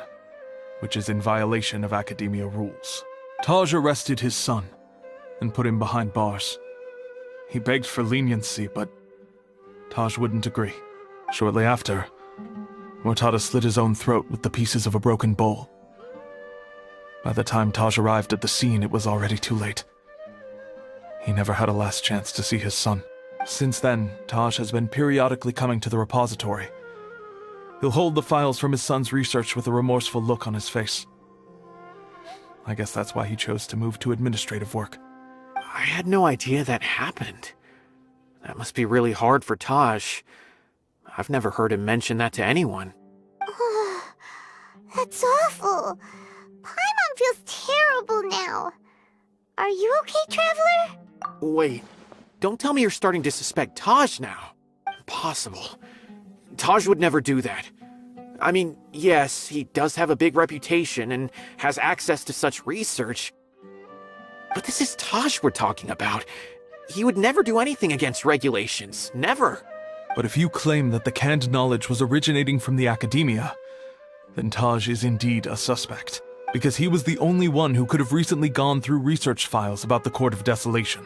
which is in violation of Academia rules. Taj arrested his son and put him behind bars. He begged for leniency, but Taj wouldn't agree. Shortly after, Mortada slit his own throat with the pieces of a broken bowl. By the time Taj arrived at the scene, it was already too late. He never had a last chance to see his son. Since then, Taj has been periodically coming to the repository. He'll hold the files from his son's research with a remorseful look on his face. I guess that's why he chose to move to administrative work. I had no idea that happened. That must be really hard for Taj. I've never heard him mention that to anyone. That's awful. Paimon feels terrible now. Are you okay, Traveler? Wait, don't tell me you're starting to suspect Taj now. Impossible. Taj would never do that. I mean, yes, he does have a big reputation and has access to such research. But this is Taj we're talking about. He would never do anything against regulations. Never. But if you claim that the canned knowledge was originating from the Academia, then Taj is indeed a suspect, because he was the only one who could have recently gone through research files about the Court of Desolation.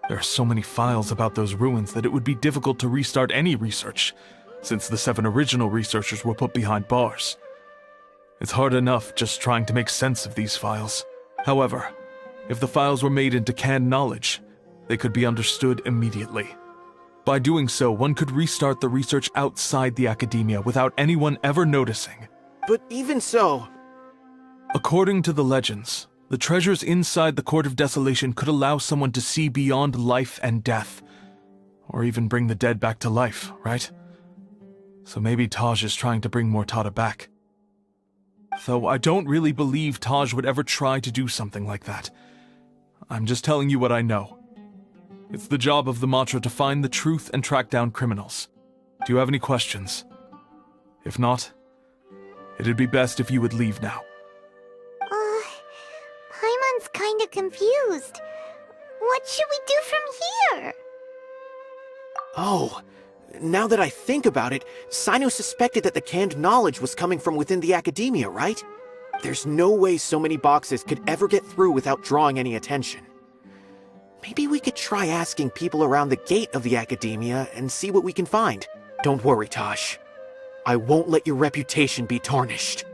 There are so many files about those ruins that it would be difficult to restart any research, since the 7 original researchers were put behind bars. It's hard enough just trying to make sense of these files. However, if the files were made into canned knowledge, they could be understood immediately. By doing so, one could restart the research outside the Academia without anyone ever noticing. But even so... According to the legends, the treasures inside the Court of Desolation could allow someone to see beyond life and death, or even bring the dead back to life, right? So maybe Taj is trying to bring Mortada back. Though I don't really believe Taj would ever try to do something like that. I'm just telling you what I know. It's the job of the Matra to find the truth and track down criminals. Do you have any questions? If not, it'd be best if you would leave now. Paimon's kinda confused. What should we do from here? Oh, now that I think about it, Cyno suspected that the canned knowledge was coming from within the Academia, right? There's no way so many boxes could ever get through without drawing any attention. Maybe we could try asking people around the gate of the Academia and see what we can find. Don't worry, Taj. I won't let your reputation be tarnished.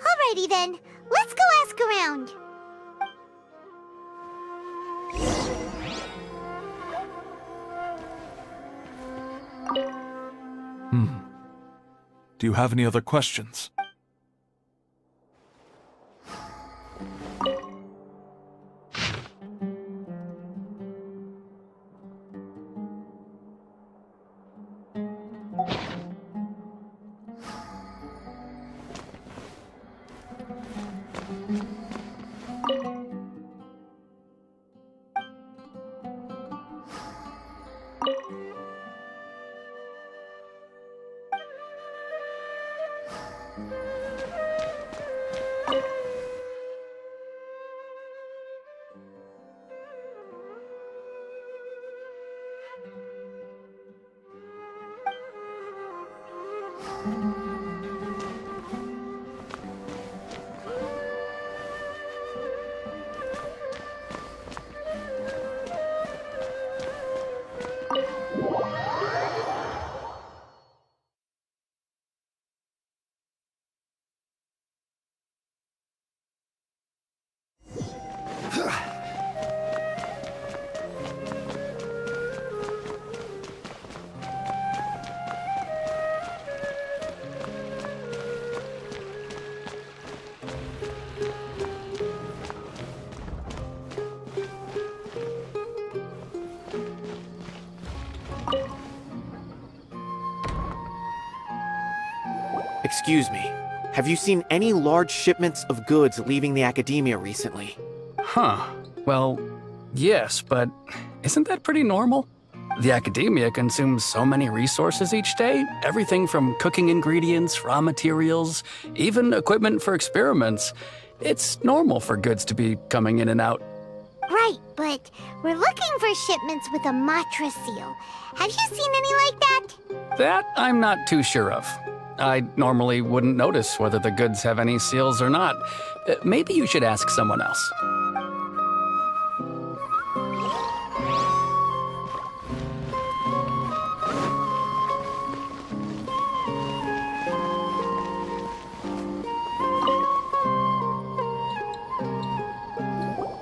Alrighty then, let's go ask around. Do you have any other questions? Excuse me. Have you seen any large shipments of goods leaving the academia recently? Huh. Well, yes, but isn't that pretty normal? The academia consumes so many resources each day. Everything from cooking ingredients, raw materials, even equipment for experiments. It's normal for goods to be coming in and out. Right, but we're looking for shipments with a Matra seal. Have you seen any like that? That I'm not too sure of. I normally wouldn't notice whether the goods have any seals or not. Maybe you should ask someone else.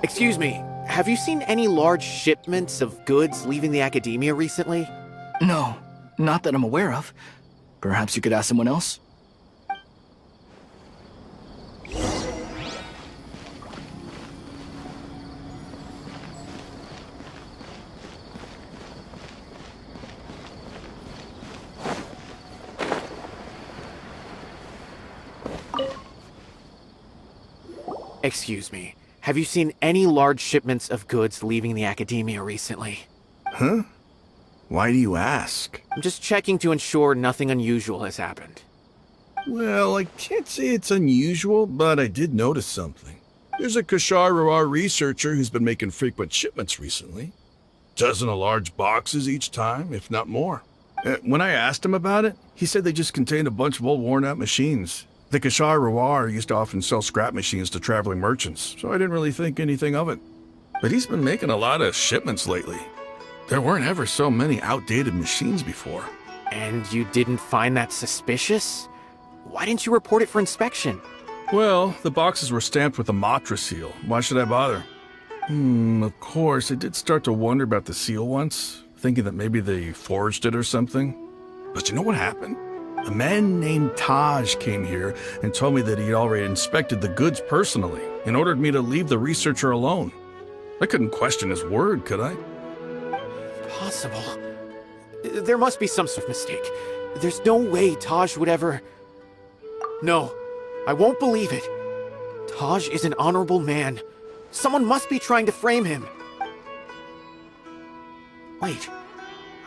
Excuse me, have you seen any large shipments of goods leaving the academia recently? No, not that I'm aware of. Perhaps you could ask someone else? Excuse me, have you seen any large shipments of goods leaving the academia recently? Huh? Why do you ask? I'm just checking to ensure nothing unusual has happened. Well, I can't say it's unusual, but I did notice something. There's a Kashar researcher who's been making frequent shipments recently. Dozen of large boxes each time, if not more. When I asked him about it, he said they just contained a bunch of old worn-out machines. The Kashar used to often sell scrap machines to traveling merchants, so I didn't really think anything of it. But he's been making a lot of shipments lately. There weren't ever so many outdated machines before. And you didn't find that suspicious? Why didn't you report it for inspection? Well, the boxes were stamped with a Matra seal. Why should I bother? Of course, I did start to wonder about the seal once, thinking that maybe they forged it or something. But you know what happened? A man named Taj came here and told me that he'd already inspected the goods personally and ordered me to leave the researcher alone. I couldn't question his word, could I? Possible. There must be some sort of mistake. There's no way Taj would ever... No, I won't believe it. Taj is an honorable man. Someone must be trying to frame him. Wait,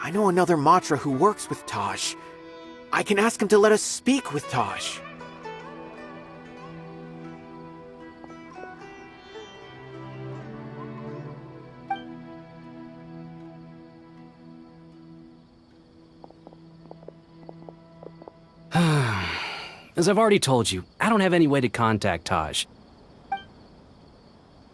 I know another Matra who works with Taj. I can ask him to let us speak with Taj. As I've already told you, I don't have any way to contact Taj.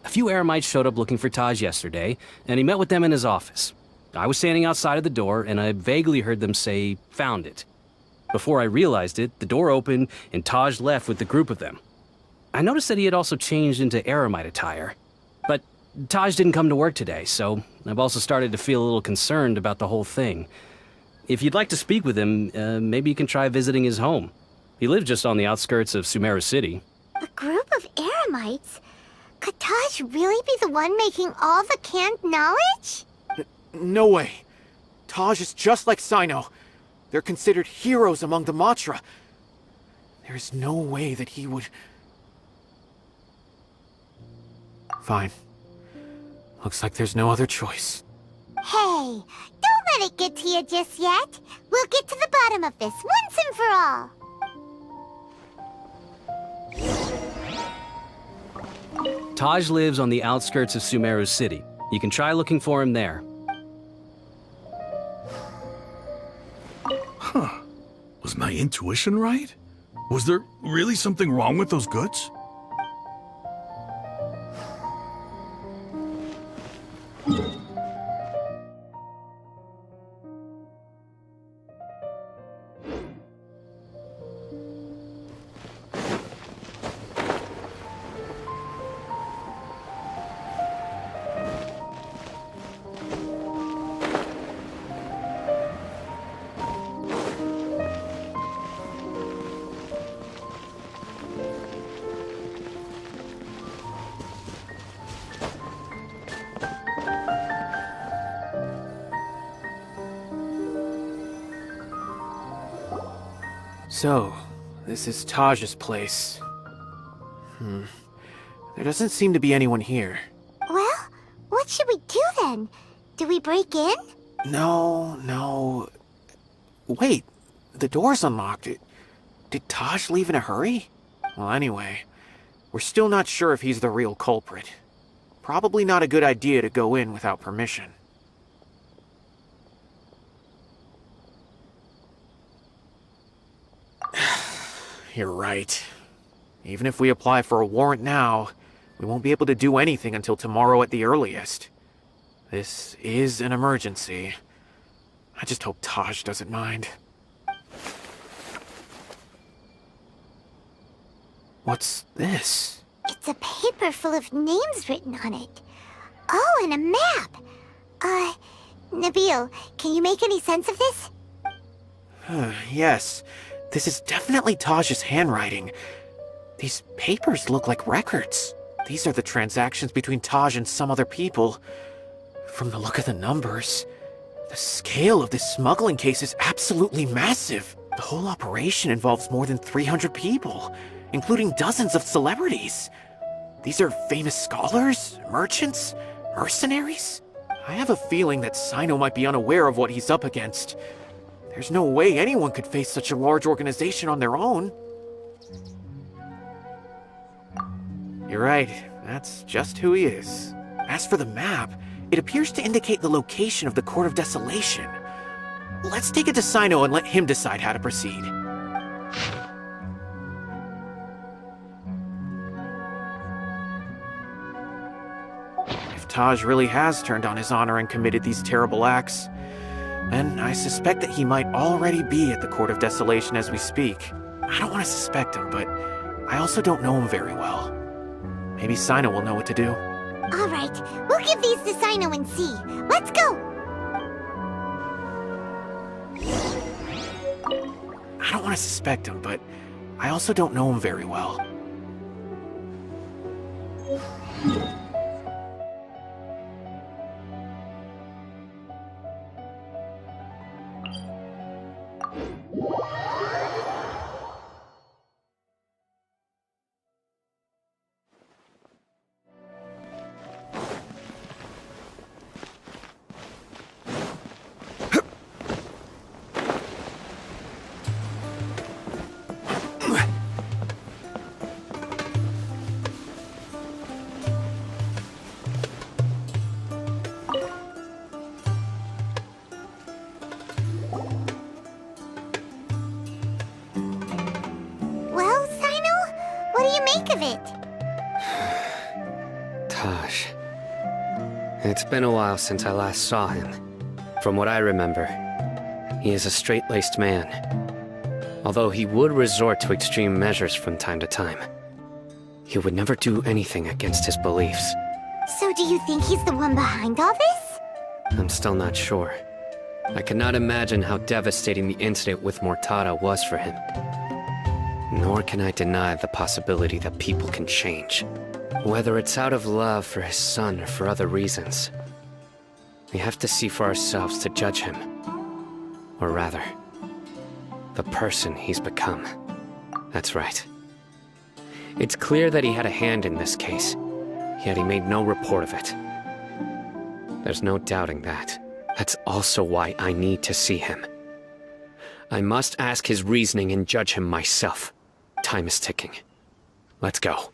A few Eremites showed up looking for Taj yesterday, and he met with them in his office. I was standing outside of the door, and I vaguely heard them say, "Found it." Before I realized it, the door opened, and Taj left with the group of them. I noticed that he had also changed into Eremite attire. But Taj didn't come to work today, so I've also started to feel a little concerned about the whole thing. If you'd like to speak with him, maybe you can try visiting his home. He lives just on the outskirts of Sumeru City. A group of Eremites? Could Taj really be the one making all the canned knowledge? No way. Taj is just like Cyno. They're considered heroes among the Matra. There is no way that he would... Fine. Looks like there's no other choice. Hey, don't let it get to you just yet. We'll get to the bottom of this once and for all. Taj lives on the outskirts of Sumeru City. You can try looking for him there. Huh. Was my intuition right? Was there really something wrong with those goods? So, This is Taj's place. There doesn't seem to be anyone here. Well, what should we do then? Do we break in? No. Wait, the door's unlocked. Did Taj leave in a hurry? Well, anyway, we're still not sure if he's the real culprit. Probably not a good idea to go in without permission. You're right. Even if we apply for a warrant now, we won't be able to do anything until tomorrow at the earliest. This is an emergency. I just hope Taj doesn't mind. What's this? It's a paper full of names written on it. Oh, and a map. Nabil, can you make any sense of this? Yes, this is definitely Taj's handwriting. These papers look like records. These are the transactions between Taj and some other people. From the look of the numbers, the scale of this smuggling case is absolutely massive. The whole operation involves more than 300 people, including dozens of celebrities. These are famous scholars, merchants, mercenaries. I have a feeling that Cyno might be unaware of what he's up against. There's no way anyone could face such a large organization on their own. You're right, that's just who he is. As for the map, it appears to indicate the location of the Court of Desolation. Let's take it to Cyno and let him decide how to proceed. If Taj really has turned on his honor and committed these terrible acts, then I suspect that he might already be at the Court of Desolation as we speak. I don't want to suspect him, but I also don't know him very well. Maybe Cyno will know what to do. All right, we'll give these to Cyno and see. Let's go! I don't want to suspect him, but I also don't know him very well. Well, Cyno, what do you make of it? Taj. It's been a while since I last saw him. From what I remember, he is a straight-laced man. Although he would resort to extreme measures from time to time, he would never do anything against his beliefs. So do you think he's the one behind all this? I'm still not sure. I cannot imagine how devastating the incident with Mortada was for him. Nor can I deny the possibility that people can change. Whether it's out of love for his son or for other reasons. We have to see for ourselves to judge him. Or rather, the person he's become. That's right. It's clear that he had a hand in this case, yet he made no report of it. There's no doubting that. That's also why I need to see him. I must ask his reasoning and judge him myself. Time is ticking. Let's go.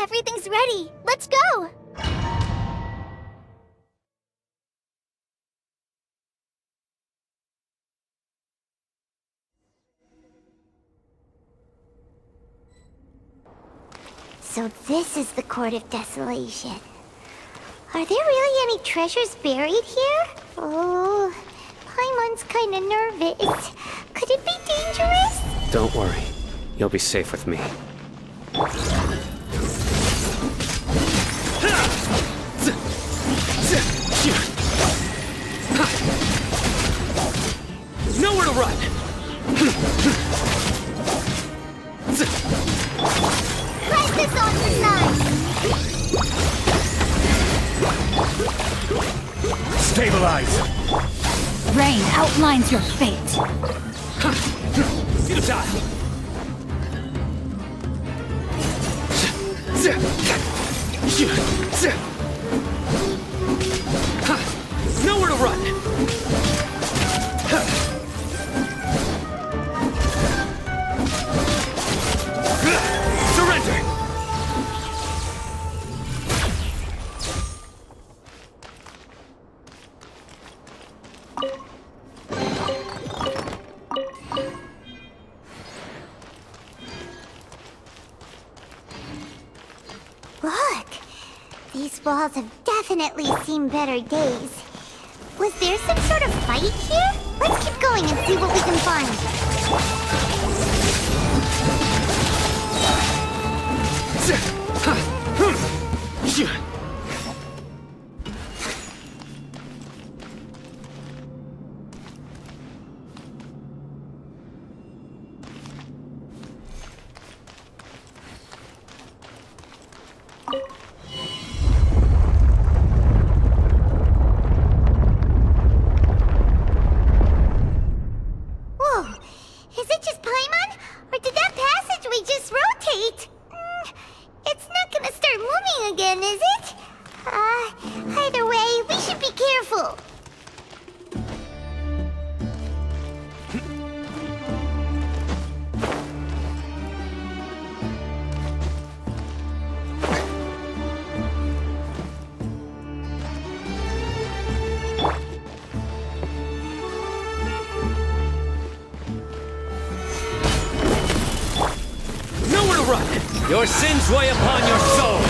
Everything's ready. Let's go! So this is the Court of Desolation. Are there really any treasures buried here? Oh, Paimon's kinda nervous. Could it be dangerous? Don't worry. You'll be safe with me. Nowhere to run! Press this on the side! Stabilize! Rain outlines your fate. Futile! Nowhere to run! Surrender! Look! These walls have definitely seen better days. Was there some sort of fight here? Let's keep going and see what we can find. Whoa! Is it just Paimon? Or did that passageway just rotate? It's not gonna start moving again, is it? Either way, we should be careful. Nowhere to run! Your sins weigh upon your soul!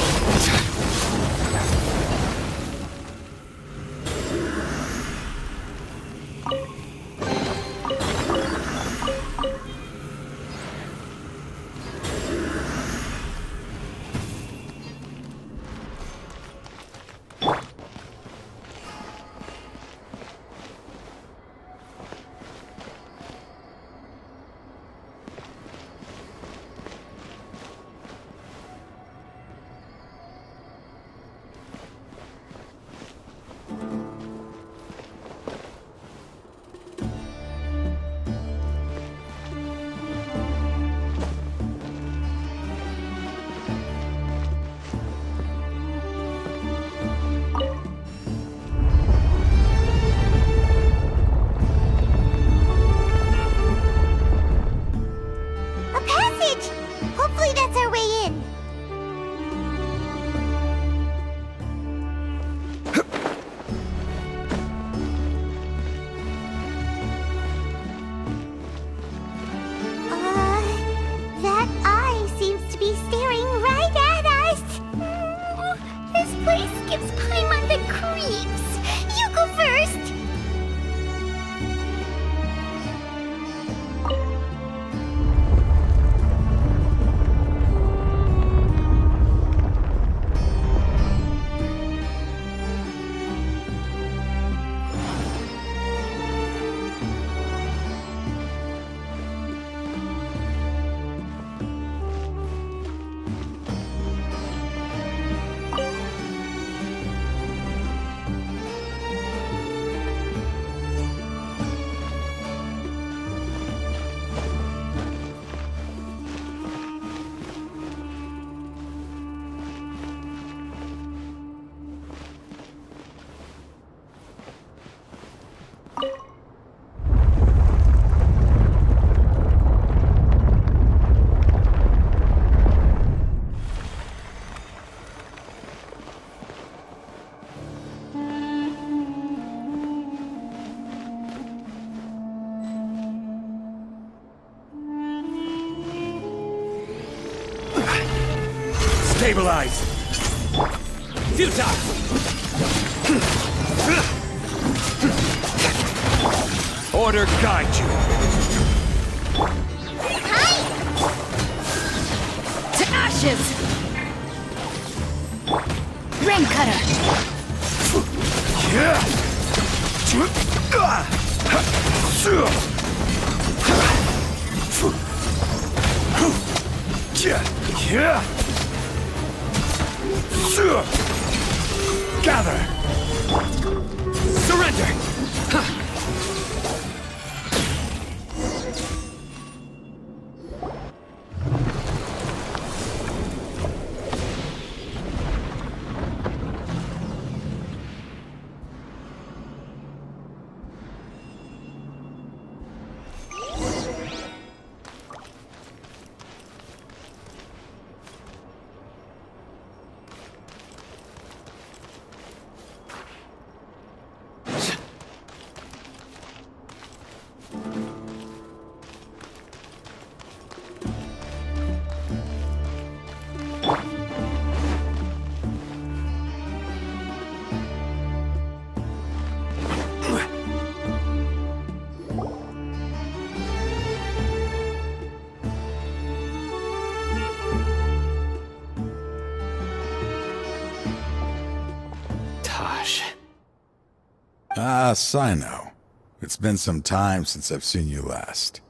passage! Hopefully that's our way in. That eye seems to be staring right at us. This place gives Paimon the creeps. You go first. Stabilize! Futile! Order guide you! To ashes! Rain Cutter! Gather! Surrender! Ah, Cyno. It's been some time since I've seen you last.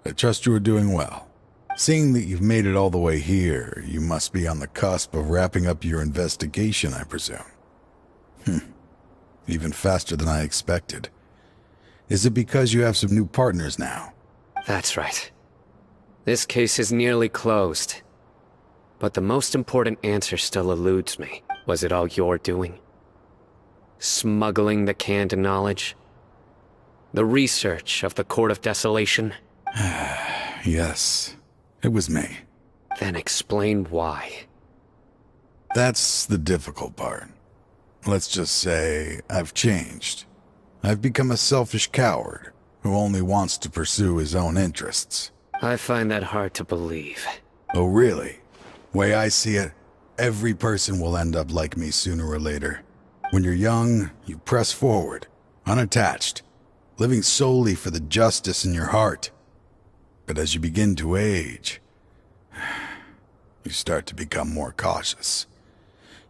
I trust you are doing well. Seeing that you've made it all the way here, you must be on the cusp of wrapping up your investigation, I presume. Even faster than I expected. Is it because you have some new partners now? That's right. This case is nearly closed. But the most important answer still eludes me. Was it all your doing? Smuggling the canned knowledge? The research of the Court of Desolation? Yes, it was me. Then explain why. That's the difficult part. Let's just say I've changed. I've become a selfish coward who only wants to pursue his own interests. I find that hard to believe. Oh, really? Way I see it, every person will end up like me sooner or later. When you're young, you press forward, unattached, living solely for the justice in your heart. But as you begin to age, you start to become more cautious.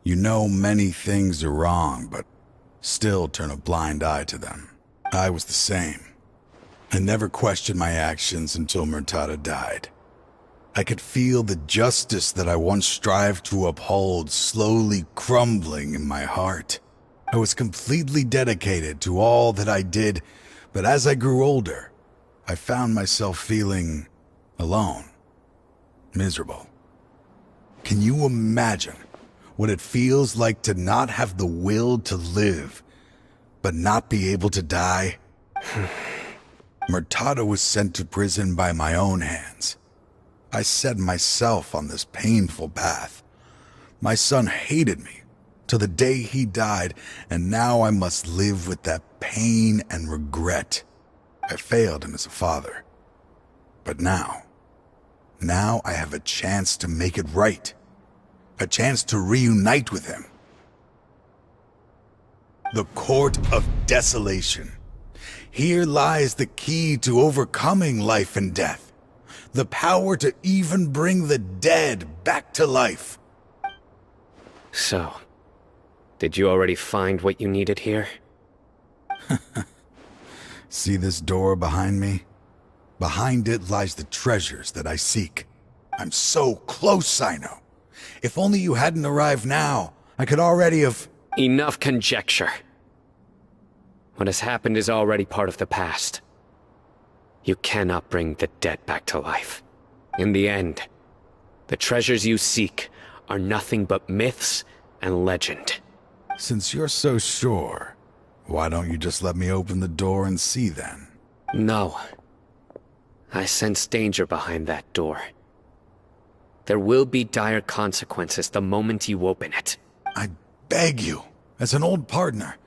You know many things are wrong, but still turn a blind eye to them. I was the same. I never questioned my actions until Murtada died. I could feel the justice that I once strived to uphold slowly crumbling in my heart. I was completely dedicated to all that I did, but as I grew older, I found myself feeling alone, miserable. Can you imagine what it feels like to not have the will to live, but not be able to die? Murtada was sent to prison by my own hands. I set myself on this painful path. My son hated me till the day he died, and now I must live with that pain and regret. I failed him as a father. But now I have a chance to make it right. A chance to reunite with him. The Court of Desolation. Here lies the key to overcoming life and death. The power to even bring the dead back to life. So, did you already find what you needed here? See this door behind me? Behind it lies the treasures that I seek. I'm so close, Cyno. If only you hadn't arrived now, I could already have... Enough conjecture. What has happened is already part of the past. You cannot bring the dead back to life. In the end, the treasures you seek are nothing but myths and legend. Since you're so sure, why don't you just let me open the door and see then? No. I sense danger behind that door. There will be dire consequences the moment you open it. I beg you, as an old partner,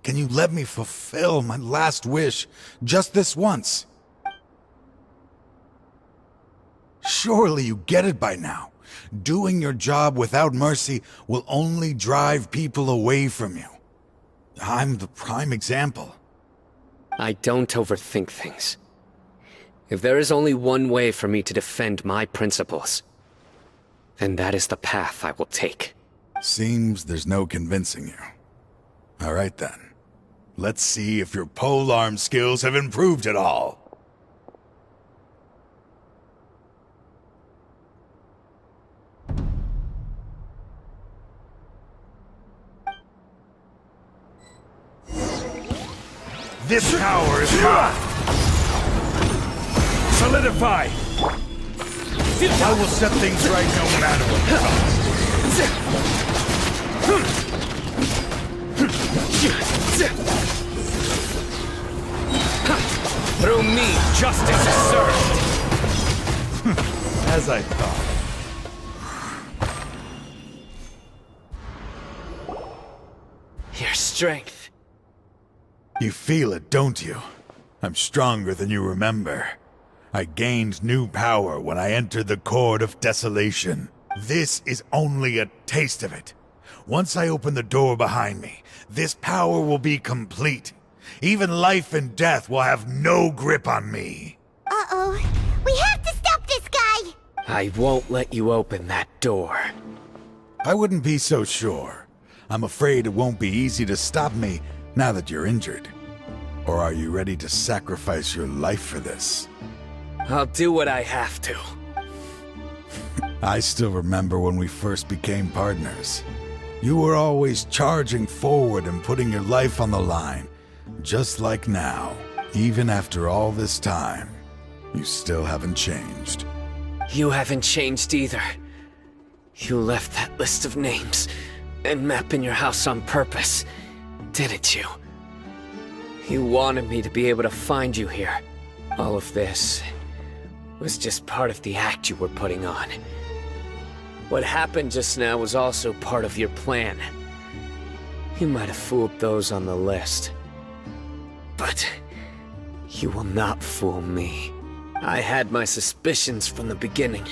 can you let me fulfill my last wish just this once? Surely you get it by now. Doing your job without mercy will only drive people away from you. I'm the prime example. I don't overthink things. If there is only one way for me to defend my principles, then that is the path I will take. Seems there's no convincing you. All right then. Let's see if your polearm skills have improved at all. This tower is mine! Solidify! I will set things right no matter what the cost. Through me, justice is served! As I thought. Your strength. You feel it, don't you? I'm stronger than you remember. I gained new power when I entered the Court of Desolation. This is only a taste of it. Once I open the door behind me, this power will be complete. Even life and death will have no grip on me. Uh-oh. We have to stop this guy! I won't let you open that door. I wouldn't be so sure. I'm afraid it won't be easy to stop me now that you're injured. Or are you ready to sacrifice your life for this? I'll do what I have to. I still remember when we first became partners. You were always charging forward and putting your life on the line. Just like now. Even after all this time, you still haven't changed. You haven't changed either. You left that list of names and map in your house on purpose, didn't you? You wanted me to be able to find you here. All of this was just part of the act you were putting on. What happened just now was also part of your plan. You might have fooled those on the list. But you will not fool me. I had my suspicions from the beginning,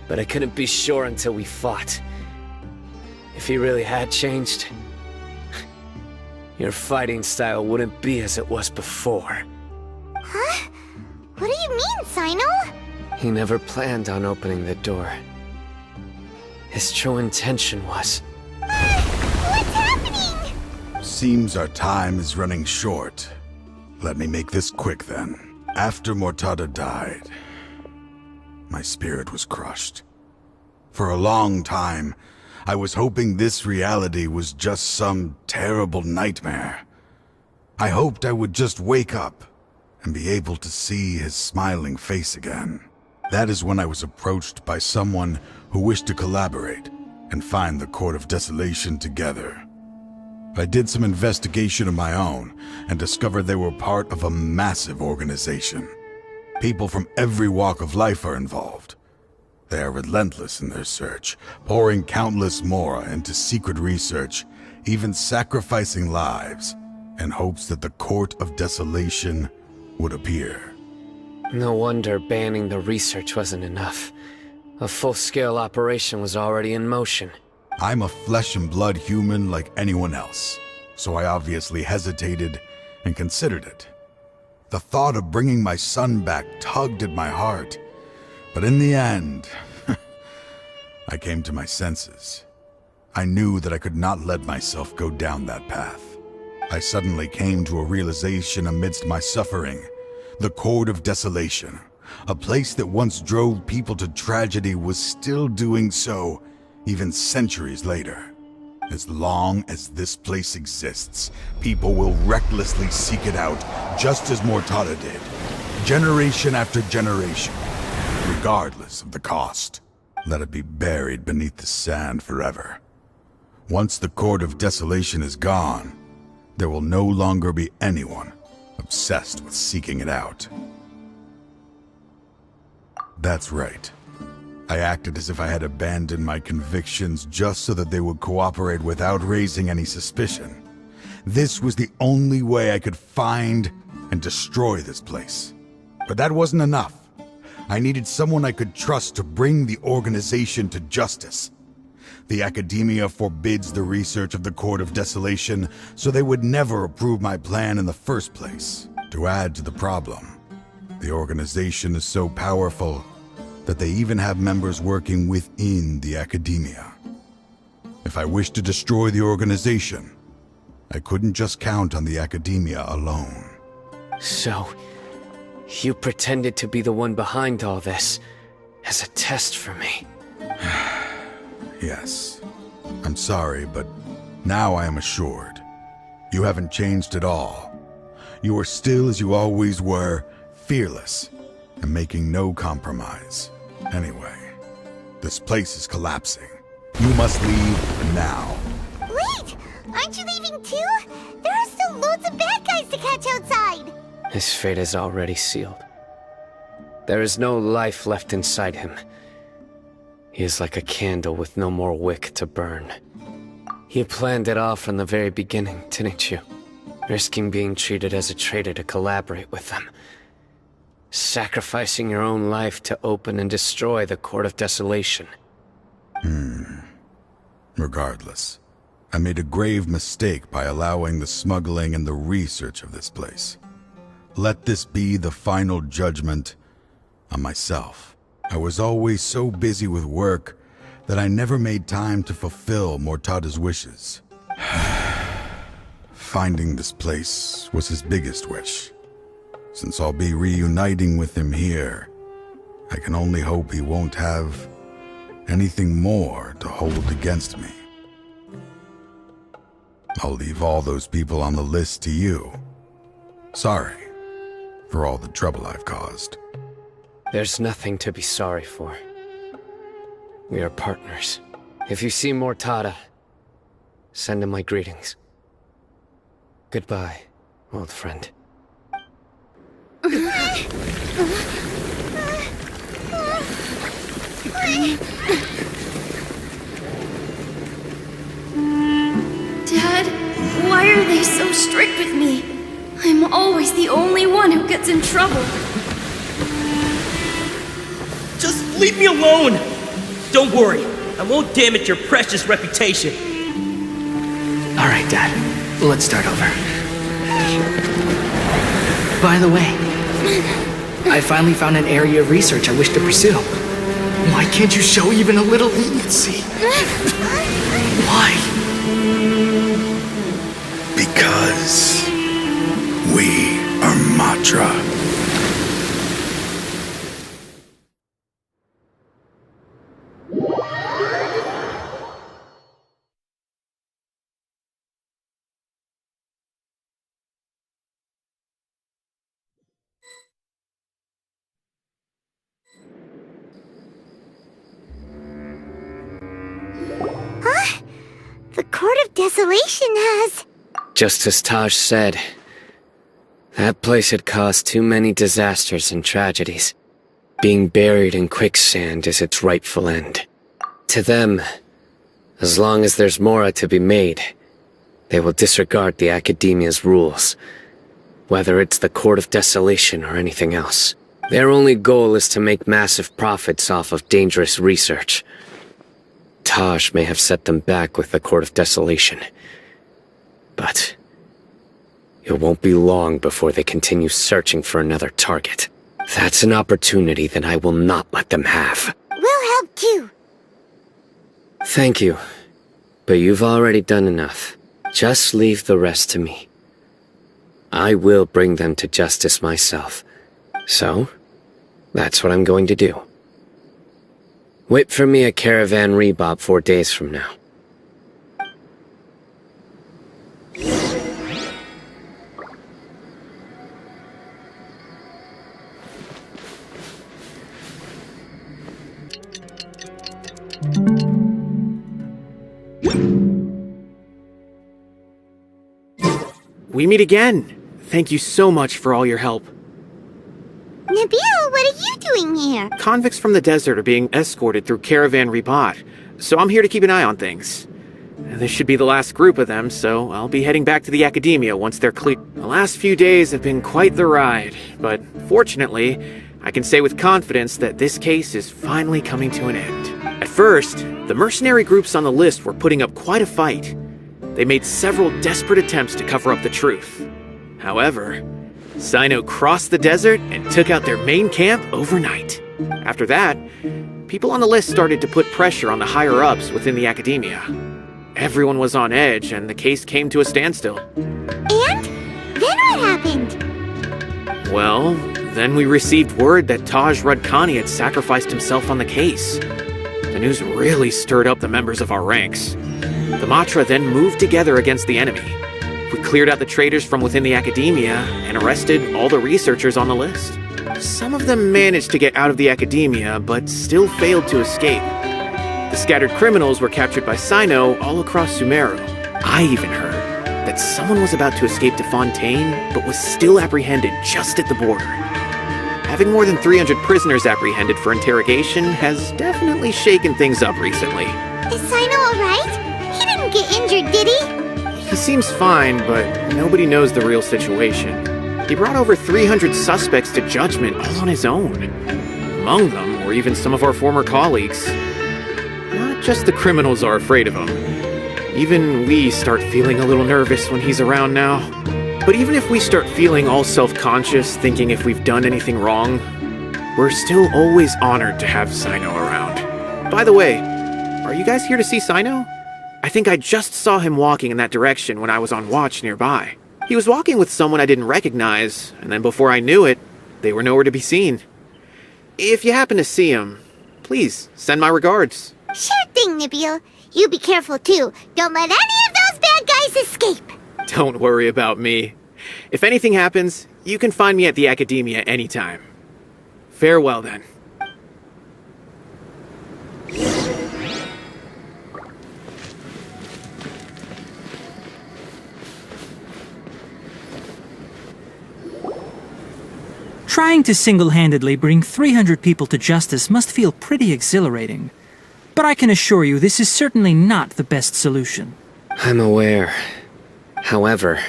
but I couldn't be sure until we fought. If he really had changed, your fighting style wouldn't be as it was before. Huh? What do you mean, Cyno? He never planned on opening the door. His true intention was... What's happening? Seems our time is running short. Let me make this quick then. After Mortada died, my spirit was crushed. For a long time, I was hoping this reality was just some terrible nightmare. I hoped I would just wake up and be able to see his smiling face again. That is when I was approached by someone who wished to collaborate and find the Court of Desolation together. I did some investigation of my own and discovered they were part of a massive organization. People from every walk of life are involved, They are relentless in their search, pouring countless mora into secret research, even sacrificing lives, in hopes that the Court of Desolation would appear. No wonder banning the research wasn't enough. A full-scale operation was already in motion. I'm a flesh and blood human like anyone else, so I obviously hesitated and considered it. The thought of bringing my son back tugged at my heart, but in the end, I came to my senses. I knew that I could not let myself go down that path. I suddenly came to a realization amidst my suffering. The Court of Desolation, a place that once drove people to tragedy, was still doing so, even centuries later. As long as this place exists, people will recklessly seek it out, just as Mortada did, generation after generation, regardless of the cost. Let it be buried beneath the sand forever. Once the Court of Desolation is gone, there will no longer be anyone obsessed with seeking it out. That's right. I acted as if I had abandoned my convictions just so that they would cooperate without raising any suspicion. This was the only way I could find and destroy this place. But that wasn't enough. I needed someone I could trust to bring the organization to justice. The Academia forbids the research of the Court of Desolation, so they would never approve my plan in the first place. To add to the problem, the organization is so powerful that they even have members working within the Academia. If I wished to destroy the organization, I couldn't just count on the Academia alone. So, you pretended to be the one behind all this, as a test for me. Yes. I'm sorry, but now I am assured. You haven't changed at all. You are still as you always were, fearless, and making no compromise. Anyway, this place is collapsing. You must leave now. Wait! Aren't you leaving too? There are still loads of bad guys to catch outside! His fate is already sealed. There is no life left inside him. He is like a candle with no more wick to burn. You planned it all from the very beginning, didn't you? Risking being treated as a traitor to collaborate with them. Sacrificing your own life to open and destroy the Court of Desolation. Regardless, I made a grave mistake by allowing the smuggling and the research of this place. Let this be the final judgment on myself. I was always so busy with work that I never made time to fulfill Mortada's wishes. Finding this place was his biggest wish. Since I'll be reuniting with him here, I can only hope he won't have anything more to hold against me. I'll leave all those people on the list to you. Sorry for all the trouble I've caused. There's nothing to be sorry for. We are partners. If you see Mortada, send him my greetings. Goodbye, old friend. Dad, why are they so strict with me? I'm always the only one who gets in trouble. Just leave me alone! Don't worry, I won't damage your precious reputation. Alright, Dad. Let's start over. By the way, I finally found an area of research I wish to pursue. Why can't you show even a little leniency? Why? Because we are Matra. The Court of Desolation has... Just as Taj said, that place had caused too many disasters and tragedies. being buried in quicksand is its rightful end. To them, as long as there's Mora to be made, they will disregard the Academia's rules, whether it's the Court of Desolation or anything else. Their only goal is to make massive profits off of dangerous research. Taj may have set them back with the Court of Desolation, but it won't be long before they continue searching for another target. That's an opportunity that I will not let them have. We'll help too. Thank you, but you've already done enough. Just leave the rest to me. I will bring them to justice myself. So, that's what I'm going to do. Wait for me at Caravan Rebop 4 days from now. We meet again. Thank you so much for all your help. Nabil, what are you doing here? Convicts from the desert are being escorted through Caravan Rebot, so I'm here to keep an eye on things. This should be the last group of them, so I'll be heading back to the Academia once they're clear. The last few days have been quite the ride, but fortunately, I can say with confidence that this case is finally coming to an end. At first, the mercenary groups on the list were putting up quite a fight. They made several desperate attempts to cover up the truth. However, Cyno crossed the desert and took out their main camp overnight. After that, people on the list started to put pressure on the higher-ups within the Academia. Everyone was on edge, and the case came to a standstill. And? Then what happened? Well, then we received word that Taj Rudkani had sacrificed himself on the case. The news really stirred up the members of our ranks. The Matra then moved together against the enemy. We cleared out the traitors from within the Academia and arrested all the researchers on the list. Some of them managed to get out of the Academia, but still failed to escape. The scattered criminals were captured by Cyno all across Sumeru. I even heard that someone was about to escape to Fontaine, but was still apprehended just at the border. Having more than 300 prisoners apprehended for interrogation has definitely shaken things up recently. Is Cyno alright? He didn't get injured, did he? He seems fine, but nobody knows the real situation. He brought over 300 suspects to judgment all on his own. Among them were even some of our former colleagues. Not just the criminals are afraid of him. Even we start feeling a little nervous when he's around now. But even if we start feeling all self-conscious, thinking if we've done anything wrong, we're still always honored to have Cyno around. By the way, are you guys here to see Cyno? I think I just saw him walking in that direction when I was on watch nearby. He was walking with someone I didn't recognize, and then before I knew it, they were nowhere to be seen. If you happen to see him, please send my regards. Sure thing, Nabil. You be careful too. Don't let any of those bad guys escape. Don't worry about me. If anything happens, you can find me at the Academia anytime. Farewell then. Trying to single-handedly bring 300 people to justice must feel pretty exhilarating. But I can assure you this is certainly not the best solution. I'm aware. However,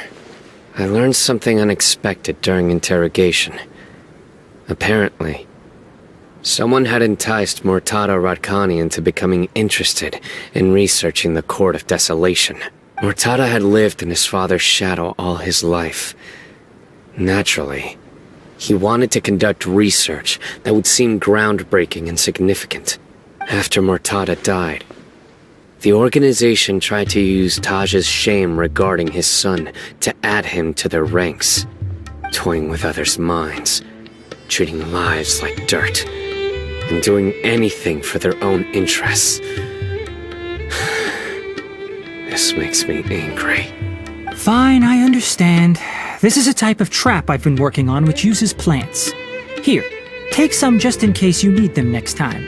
I learned something unexpected during interrogation. Apparently, someone had enticed Murtada Radkani into becoming interested in researching the Court of Desolation. Murtada had lived in his father's shadow all his life. Naturally, he wanted to conduct research that would seem groundbreaking and significant. After Murtada died, the organization tried to use Taj's shame regarding his son to add him to their ranks, toying with others' minds, treating lives like dirt, and doing anything for their own interests. This makes me angry. Fine, I understand. This is a type of trap I've been working on which uses plants. Here, take some just in case you need them next time.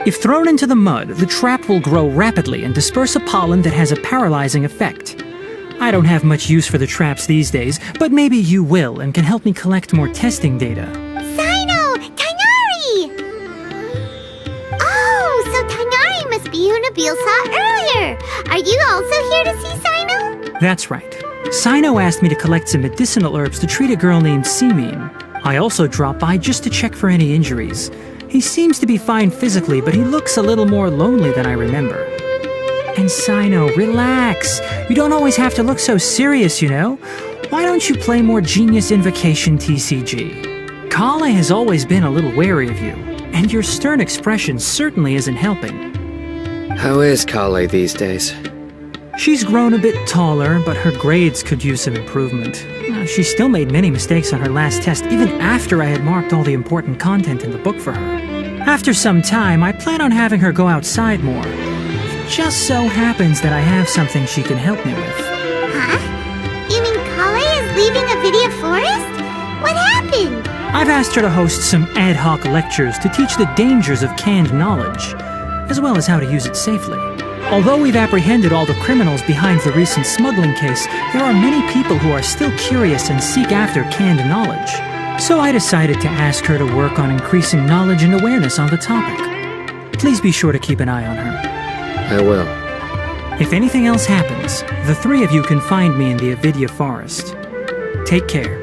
If thrown into the mud, the trap will grow rapidly and disperse a pollen that has a paralyzing effect. I don't have much use for the traps these days, but maybe you will and can help me collect more testing data. Cyno! Tighnari! you and Abil saw earlier. Are you also here to see Cyno? That's right. Cyno asked me to collect some medicinal herbs to treat a girl named Semin. I also dropped by just to check for any injuries. He seems to be fine physically, but he looks a little more lonely than I remember. And Cyno, relax. You don't always have to look so serious, you know? Why don't you play more Genius Invocation TCG? Kale has always been a little wary of you, and your stern expression certainly isn't helping. How is Kale these days? She's grown a bit taller, but her grades could use some improvement. She still made many mistakes on her last test, even after I had marked all the important content in the book for her. After some time, I plan on having her go outside more. It just so happens that I have something she can help me with. Huh? You mean Kale is leaving Avidia Forest? What happened? I've asked her to host some ad hoc lectures to teach the dangers of canned knowledge, as well as how to use it safely. Although we've apprehended all the criminals behind the recent smuggling case, there are many people who are still curious and seek after canned knowledge. So I decided to ask her to work on increasing knowledge and awareness on the topic. Please be sure to keep an eye on her. I will. If anything else happens, the three of you can find me in the Avidia Forest. Take care.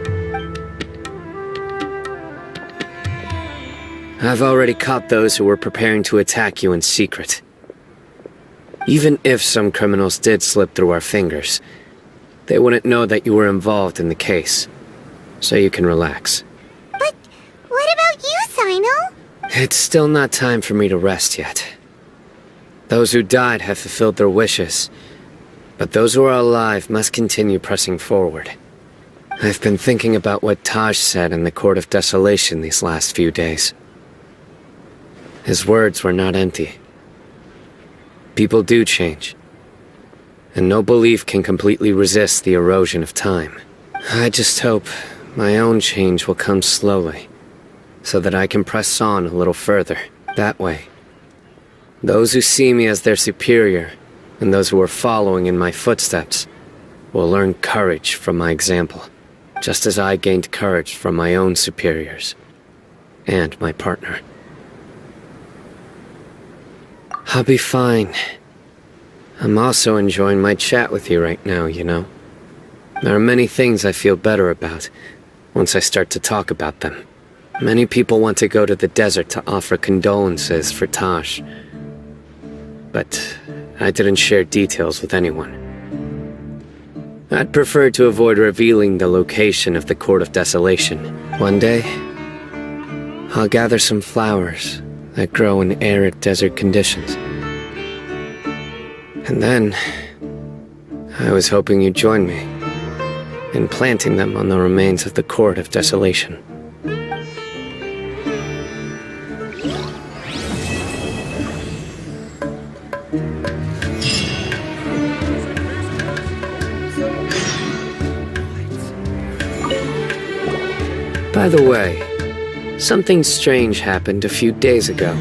I've already caught those who were preparing to attack you in secret. Even if some criminals did slip through our fingers, they wouldn't know that you were involved in the case. So you can relax. But what about you, Cyno? It's still not time for me to rest yet. Those who died have fulfilled their wishes, but those who are alive must continue pressing forward. I've been thinking about what Taj said in the Court of Desolation these last few days. His words were not empty. People do change, and no belief can completely resist the erosion of time. I just hope my own change will come slowly, so that I can press on a little further. That way, those who see me as their superior, and those who are following in my footsteps, will learn courage from my example, just as I gained courage from my own superiors, and my partner. I'll be fine. I'm also enjoying my chat with you right now, you know? There are many things I feel better about once I start to talk about them. Many people want to go to the desert to offer condolences for Taj. But I didn't share details with anyone. I'd prefer to avoid revealing the location of the Court of Desolation. One day, I'll gather some flowers that grow in arid desert conditions. And then, I was hoping you'd join me in planting them on the remains of the Court of Desolation. By the way, something strange happened a few days ago.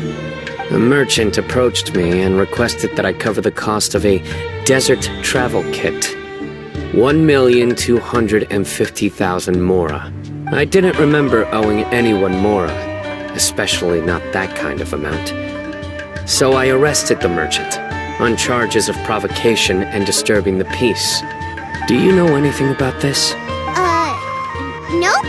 A merchant approached me and requested that I cover the cost of a desert travel kit. 1,250,000 mora. I didn't remember owing anyone mora, especially not that kind of amount. So I arrested the merchant on charges of provocation and disturbing the peace. Do you know anything about this? Nope.